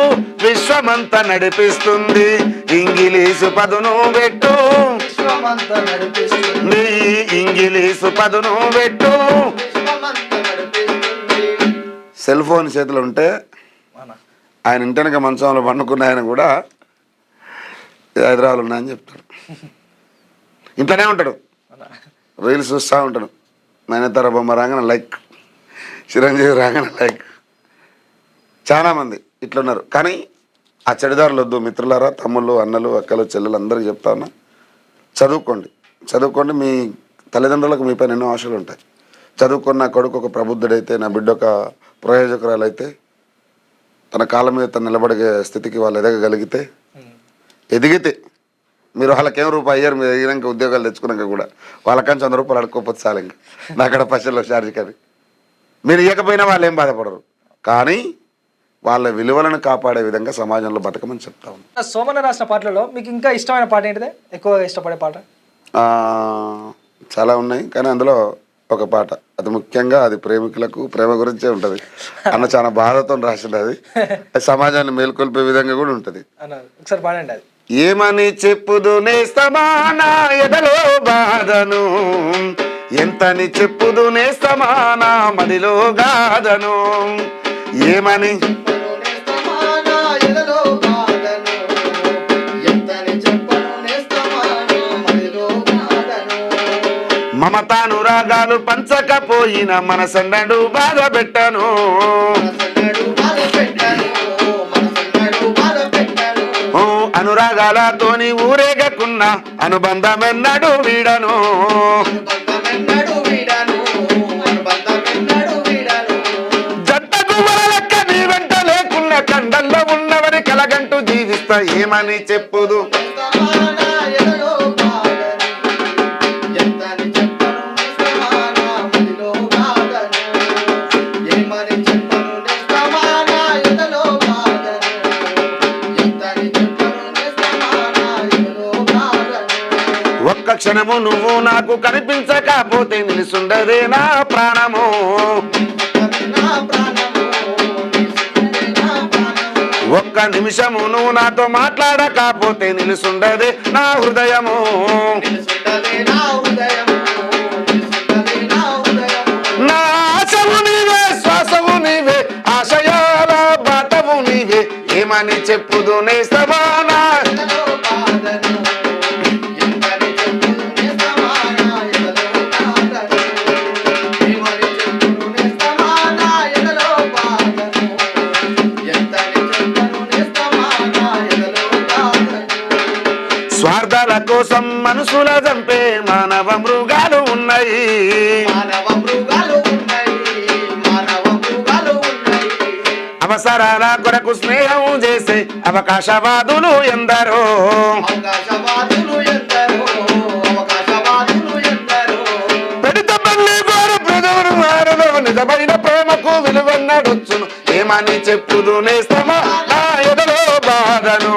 విశ్వమంతా నడిపిస్తుంది. ఇంగిలీషు పదును పెట్టు విశ్వమంతా నడిపిస్తుంది. ఇంగిలీషు పదును పెట్టు. విశ్వమంతా నడిపిస్తుంది. సెల్ ఫోన్ చేతులు ఉంటే ఆయన ఇంటెనక మంచంలో పండుకున్న ఆయన కూడా హైదరాబాద్ ఉన్నాయని చెప్తాడు. ఇంట్లోనే ఉంటాడు, రీల్స్ చూస్తూ ఉంటాడు. నయనతార బొమ్మ రాగానే లైక్, చిరంజీవి రాగానే లైక్. చాలామంది ఇట్లున్నారు. కానీ ఆ చెడుదారులు వద్దు మిత్రులారా, తమ్ముళ్ళు, అన్నలు, అక్కలు, చెల్లెలు అందరికీ చెప్తా ఉన్నా, చదువుకోండి. చదువుకోండి. మీ తల్లిదండ్రులకు మీ పైన ఎన్నో ఆశలు ఉంటాయి. చదువుకున్న కొడుకు ఒక ప్రబుద్ధుడైతే, నా బిడ్డ ఒక ప్రయోజకురాలైతే, తన కాళ్ళ మీద తను నిలబడే స్థితికి వాళ్ళు ఎదగగలిగితే, ఎదిగితే మీరు వాళ్ళకేం రూపాయి అయ్యారు. మీరు ఎదిగినాక ఉద్యోగాలు తెచ్చుకున్నాక కూడా వాళ్ళకంచి 100 రూపాయలు అడుక్కోపోతే చాలు. ఇంకా నాకడ పైసల్లో ఛార్జ్ కానీ మీరు ఇవ్వకపోయినా వాళ్ళు ఏం బాధపడరు. కానీ వాళ్ళ విలువలను కాపాడే విధంగా సమాజంలో బతకమని చెప్తా ఉన్నాను. సోమన్న రాసిన పాటలలో మీకు ఇంకా ఇష్టమైన పాట ఏంటిదే? ఎక్కువగా ఇష్టపడే పాట? చాలా ఉన్నాయి, కానీ అందులో ఒక పాట, అది ముఖ్యంగా అది ప్రేమికులకు ప్రేమ గురించే ఉంటుంది. అన్న చాలా బాధతో రాసింది. అది సమాజాన్ని మేల్కొల్పే విధంగా కూడా ఉంటుంది. ఒకసారి పాడండి అది. ఏమని చెప్పుదు నేస్తమా నా ఎదలో బాధను, ఎంతని చెప్పుదు నేస్తమా నా మదిలో గాదను. ఏమని మమతాను రాగాలు పంచకపోయిన మనసన్నడు బాధ పెట్టను. అనురాగాలతోని ఊరేగకున్న అనుబంధమెన్నడు వీడను. జంటకు వరలెక్క నీ వెంట లేకున్న కండల్లో ఉన్నవని కలగంటూ జీవిస్తా. ఏమని చెప్పుదు ఒక్క క్షణము నువ్వు నాకు కనిపించకపోతే నిలుసుండదే నా ప్రాణము. ఒక్క నిమిషము నువ్వు నాతో మాట్లాడకపోతే నిలుసుండదే నా హృదయము. నా ఆశవు నీవే, శ్వాసవు నీవే, ఆశయాల బాటవు నీవే. ఏమని చెప్పుదు నేస్తమా నా స్వార్థాల కోసం మనుషుల చంపే మానవ మృగాలు ఉన్నాయి. అవసరాల కొరకు స్నేహం చేసే అవకాశవాదులు ఎందరో. పెడితపల్లి వారు ప్రజలు వారిలో నిజమైన ప్రేమకు విలువన్నడొచ్చును. ఏమని చెప్పుదు నేస్తమా నా ఎదలో బాధను,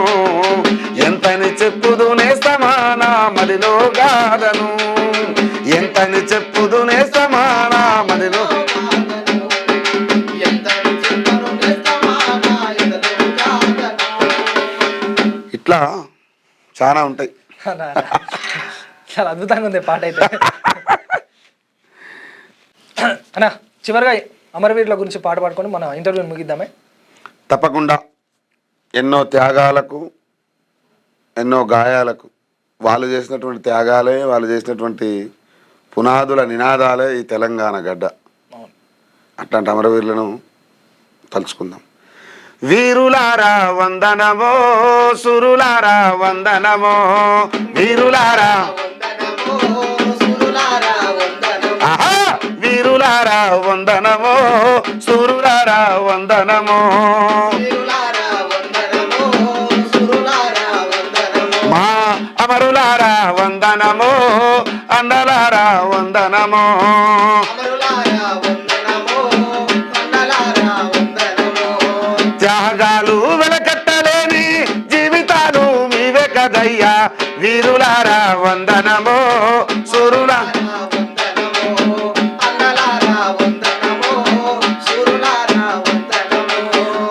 ఎంతని చెప్పుదు నేస్తమా నా మదిలో గాదను. ఎంతని చెప్పుదు నేస్తమా నా మదిలో. ఇట్లా చాలా ఉంటాయి. చాలా అద్భుతంగా ఉంది పాట అయితే. అన్నా చివరిగా అమరవీరుల గురించి పాట పాడుకొని మన ఇంటర్వ్యూని ముగిద్దామే. తప్పకుండా. ఎన్నో త్యాగాలకు, ఎన్నో గాయాలకు వాళ్ళు చేసినటువంటి త్యాగాలే, వాళ్ళు చేసినటువంటి పునాదుల నినాదాలే ఈ తెలంగాణ గడ్డ. అట్లాంటి అమరవీరులను తలుచుకుందాం. వీరులారా వందనమో, సురులారా వందనమో, వీరులారా ఆహా, వీరులారా వందనమో, సురులారా వందనమో, మా అమరులారా వందనమో, అన్నలారా వందనమో. అమరులారా వందనమో, అన్నలారా వందనమో. త్యాగాలు వెలకట్టలేని జీవితాలు మీవే కదయ్యా, వీరులారా వందనమో, సురుల వందనమో, అన్నలారా వందనమో, శూరులారా వందనమో.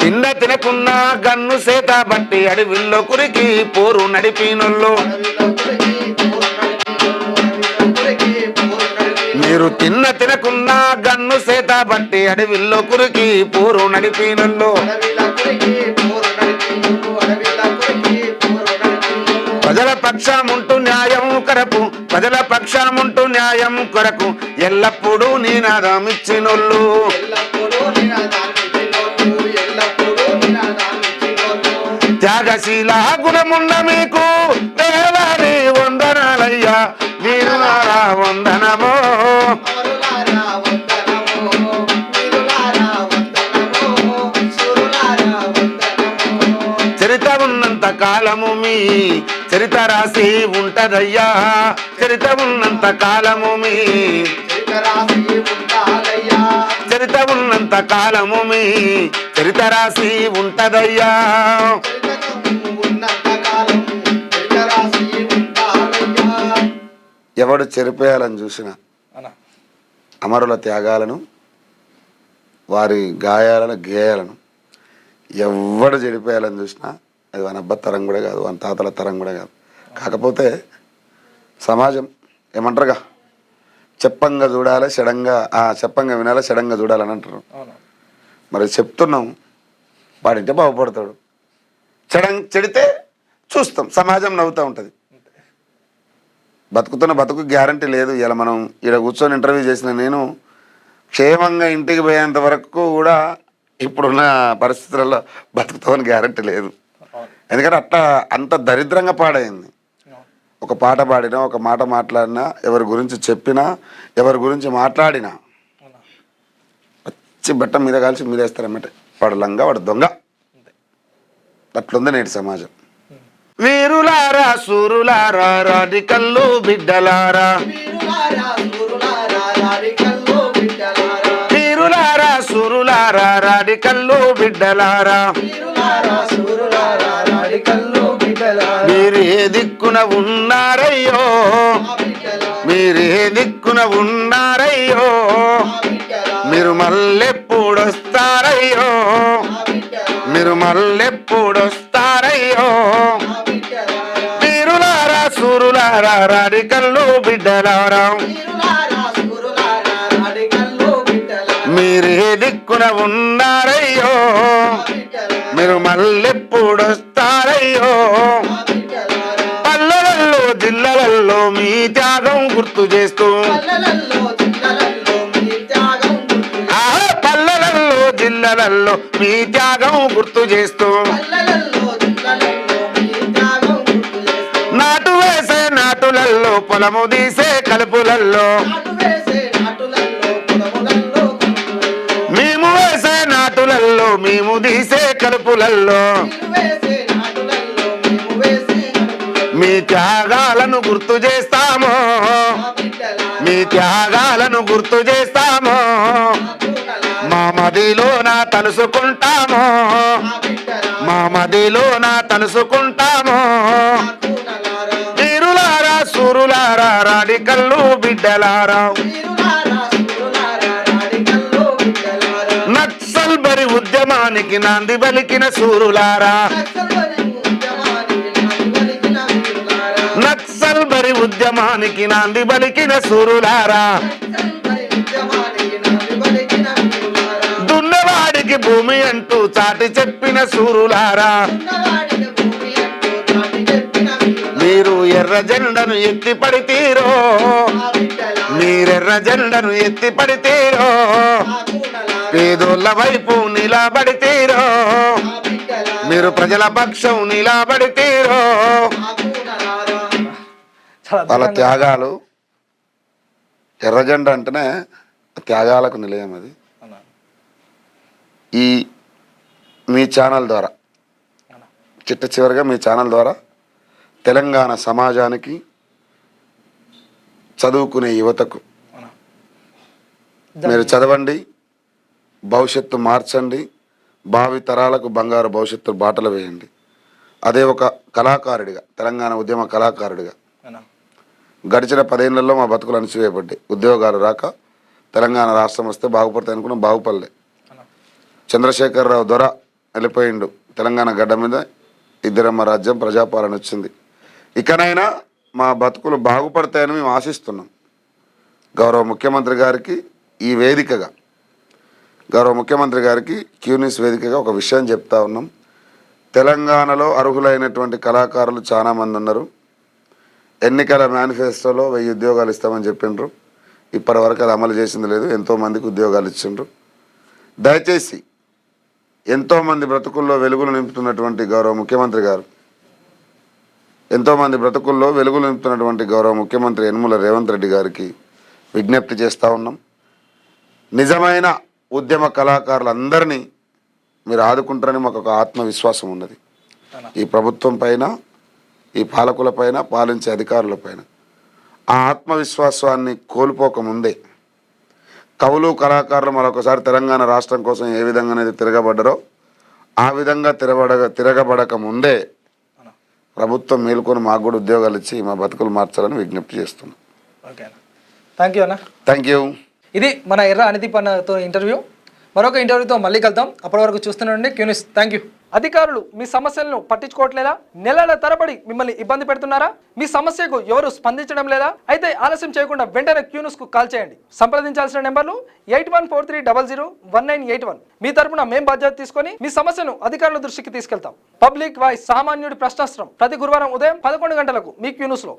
తిన్న తినకున్న గన్ను సేత బట్టి అడవిల్లో కురికి పోరు నడిపినొల్లు. అడవిలో కురికి పోరు నడిపినోళ్ళు, అడవిలో కురికి పోరు నడిపినోళ్ళు. మీరు తిన్న తినకున్న గన్ను సేత బట్టి అడవిల్లో కురికి పోరు నడిపినొల్లు. అడవిలో కురికి పోరు నడిపినోళ్ళు, అడవిలో కురికి పోరు నడిపినోళ్ళు. ప్రజల పక్షముంటూ న్యాయం కొరకు, ప్రజల పక్షముంటూ న్యాయం కొరకు ఎల్లప్పుడూ నినాదమిచ్చినోళ్ళు. ఎల్లప్పుడూ నినాదాన్నిచ్చినోళ్ళు, ఎల్లప్పుడూ నినాదాన్నిచ్చినోళ్ళు. త్యాగశీల గుణమున్న మీకు వేలాది వందనాలయ్యా, వీరులారా వందనమో. అమరులారా వందనమో, వీరులారా వందనమో, శూరులారా వందనమో. చరిత్ర ఉన్నంత కాలము మీ చరిత రాసి ఉంటదయ్యా, చరిత్ర ఉన్నంత కాలము మీ చరిత్ర రాసి ఉండాలయ్యా, చరిత్ర ఉన్నంత కాలము మీ చరిత్ర రాసి ఉంటదయ్యా. చరిత్ర ఉన్నంత కాలం చరిత్ర రాసి ఉండాలయ్యా. ఎవడు చెరిపేయాలని చూసిన అమరుల త్యాగాలను, వారి గాయాలను గేయాలను ఎవడు చెడిపేయాలని చూసినా అది వాని అబ్బ తరం కూడా కాదు, వాని తాతల తరం కూడా కాదు. కాకపోతే సమాజం ఏమంటారుగా, చెప్పంగా చూడాలి షడంగా, చెప్పంగా వినాలి షడంగా చూడాలని అంటారు. మరి చెప్తున్నాం, వాడింటే బాగుపడతాడు. చెడితే చూస్తాం, సమాజం నవ్వుతూ ఉంటుంది. బతుకుతున్న బతుకు గ్యారంటీ లేదు. ఇలా మనం ఇక్కడ కూర్చొని ఇంటర్వ్యూ చేసిన నేను క్షేమంగా ఇంటికి పోయేంత వరకు కూడా ఇప్పుడున్న పరిస్థితులలో బతుకుతామని గ్యారంటీ లేదు. ఎందుకంటే అట్లా అంత దరిద్రంగా పాడైంది. ఒక పాట పాడినా, ఒక మాట మాట్లాడినా, ఎవరి గురించి చెప్పినా, ఎవరి గురించి మాట్లాడినా వచ్చి బట్ట మీద కాల్చి మీదేస్తారన్నమాట. వాడు లంగా, వాడు దొంగ. అట్లుంది నేటి సమాజం. వీరులారా సూరులారా రాడికల్లు బిడ్డలారా, వీరులారా శూరులారా రాడికల్లో బిడ్డలారా, వీరులారా సూరులారా రాడికల్లు బిడ్డలారా, వీరులారా శూరులారా రాడికల్లో బిడ్డలారా. మీరు ఏ దిక్కున ఉన్నారయ్యో, ఆ బిడ్డలారా, మీరు ఏ దిక్కున ఉన్నారయ్యో, ఆ బిడ్డలారా, మీరు మళ్ళెప్పుడొస్తారయ్యో, ఆ బిడ్డలారా, మీరు మళ్ళెప్పుడొస్తారయ్యో. ఆ బిడ్డలారా, వీరులారా సూరులారా రాడికల్లు బిడ్డలారా, వీరులారా శూరులారా రాడికల్లో బిడ్డలారా, మీరే దిక్కున ఉన్నారయ్యో, ఆ బిడ్డలారా, మీరు మళ్ళెప్పుడొస్తారయ్యో. ఆ బిడ్డలారా. పల్లెలలో జిల్లలలో మీ త్యాగం గుర్తు చేస్తూ, పల్లెలలో జిల్లలలో మీ త్యాగం గుర్తు, పల్లెలలో జిల్లలలో మీ త్యాగం గుర్తు చేస్తూ, పల్లెలలో జిల్లలలో మీ త్యాగం గుర్తు చేస్తూ, నాటు వేసే నాటులల్లో పొలము తీసే కలుపులల్లో, నాటు వేసే నాటులలో పొలములలో కలుపులలో, మేము వేసే నాటులల్లో మేము తీసే కలుపులల్లో నీరు వేసే నాటులలో మేము వేసే కలుపులలో. మీ త్యాగాలను గుర్తు చేస్తాము, మా బిడ్డలారా, మీ త్యాగాలను గుర్తు చేస్తాము. మా కూనలారా, మా మదిలోన తలుసుకుంటాము, మా బిడ్డలారా, మా మదిలోన తలుసుకుంటాము. మా కూనలారా, వీరులారా సూరులారా రాడికల్లు బిడ్డలారా, వీరులారా శూరులారా రాడికల్లో బిడ్డలారా, నక్సల్ బరి ఉద్యమానికి నాంది పలికిన సూరులారా, నక్సల్బరి ఉద్యమానికి నాంది పలికిన వీరులారా, నక్సల్ బరి ఉద్యమానికి నాంది పలికిన సూరులారా, నక్సల్బరి ఉద్యమానికి నాంది పలికిన వీరులారా, దున్నవాడికి భూమి అంటూ చాటి చెప్పిన సూరులారా, ఉన్నవాడికి భూమి అంటూ చాటి చెప్పిన వీరులారా, మీరు ఎర్ర జెండను ఎత్తి పడితీరో, మా బిడ్డలారా, మీరెర్ర జెండను ఎత్తి పడితీరో, మా కూనలారా, పేదోళ్ళ వైపు నిలబడితీరో, మా బిడ్డలారా, మీరు ప్రజల పక్షం నిలబడితీరో. మా కూనలారా. వాళ్ళ త్యాగాలు, ఎర్రజెండ అంటేనే త్యాగాలకు నిలయం. అది ఈ మీ ఛానల్ ద్వారా, చిట్ట చివరిగా మీ ఛానల్ ద్వారా తెలంగాణ సమాజానికి చదువుకునే యువతకు అన్న. మీరు చదవండి, భవిష్యత్తు మార్చండి, భావి తరాలకు బంగారు భవిష్యత్తు బాటలు వేయండి. అదే ఒక కళాకారుడిగా, తెలంగాణ ఉద్యమ కళాకారుడిగా అన్న. గడిచిన 10 ఏళ్లలో మా బతుకులు అణచివేయబడ్డాయి. ఉద్యోగాలు రాక తెలంగాణ రాష్ట్రం వస్తే బాగుపడతాయి అనుకున్నాం, బాగుపడలే. అన్న. చంద్రశేఖరరావు దొర వెళ్ళిపోయిండు, తెలంగాణ గడ్డ మీద ఇద్దరమ్మ రాజ్యం ప్రజాపాలన వచ్చింది. ఇకనైనా మా బతుకులు బాగుపడతాయని మేము ఆశిస్తున్నాం. గౌరవ ముఖ్యమంత్రి గారికి ఈ వేదికగా, గౌరవ ముఖ్యమంత్రి గారికి క్యూనిస్ వేదికగా ఒక విషయం చెప్తా ఉన్నాం. తెలంగాణలో అర్హులైనటువంటి కళాకారులు చాలామంది ఉన్నారు. ఎన్నికల మేనిఫెస్టోలో 1000 ఉద్యోగాలు ఇస్తామని చెప్పిండ్రు. ఇప్పటి వరకు అది అమలు చేసింది లేదు. ఎంతోమందికి ఉద్యోగాలు ఇచ్చిండ్రు. దయచేసి ఎంతోమంది బ్రతుకుల్లో వెలుగులు నింపుతున్నటువంటి గౌరవ ముఖ్యమంత్రి గారు, ఎంతోమంది బ్రతుకుల్లో వెలుగులు నింపుతున్నటువంటి గౌరవ ముఖ్యమంత్రి యనమల రేవంత్ రెడ్డి గారికి విజ్ఞప్తి చేస్తూ ఉన్నాం. నిజమైన ఉద్యమ కళాకారులందరినీ మీరు ఆదుకుంటారని మాకు ఒక ఆత్మవిశ్వాసం ఉన్నది. ఈ ప్రభుత్వం పైన, ఈ పాలకుల పైన, పాలించే అధికారుల పైన. ఆ ఆత్మవిశ్వాసాన్ని కోల్పోకముందే కవులు కళాకారులు మరొకసారి తెలంగాణ రాష్ట్రం కోసం ఏ విధంగానైతే తిరగబడ్డారో ఆ విధంగా తిరగబడక ముందే ప్రభుత్వం మేలుకొని మాకు కూడా ఉద్యోగాలు ఇచ్చి మా బతుకులు మార్చాలని విజ్ఞప్తి చేస్తున్నాం. ఓకే అన్న, థ్యాంక్ యూ అన్న. Thank you. ఇది మన ఎర్ర అనిదీప్ అన్నతో ఇంటర్వ్యూ. మరొక ఇంటర్వ్యూతో మళ్ళీ కలుద్దాం. అప్పటి వరకు చూస్తూనే క్యూనిస్. Thank you. అధికారులు మీ సమస్యలను పట్టించుకోవట్లేదా? నెలల తరబడి మిమ్మల్ని ఇబ్బంది పెడుతున్నారా? మీ సమస్యకు ఎవరు స్పందించడం లేదా? అయితే ఆలస్యం చేయకుండా వెంటనే క్యూనిస్ కు కాల్ చేయండి. సంప్రదించాల్సిన నెంబర్లు 8143001981. మీ తరపున మేం బాధ్యత తీసుకొని మీ సమస్యను అధికారుల దృష్టికి తీసుకెళ్తాం. పబ్లిక్ వాయిస్, సామాన్యుడి ప్రశ్నాస్త్రం, ప్రతి గురువారం ఉదయం 11 గంటలకు మీ క్యూనిస్ లో.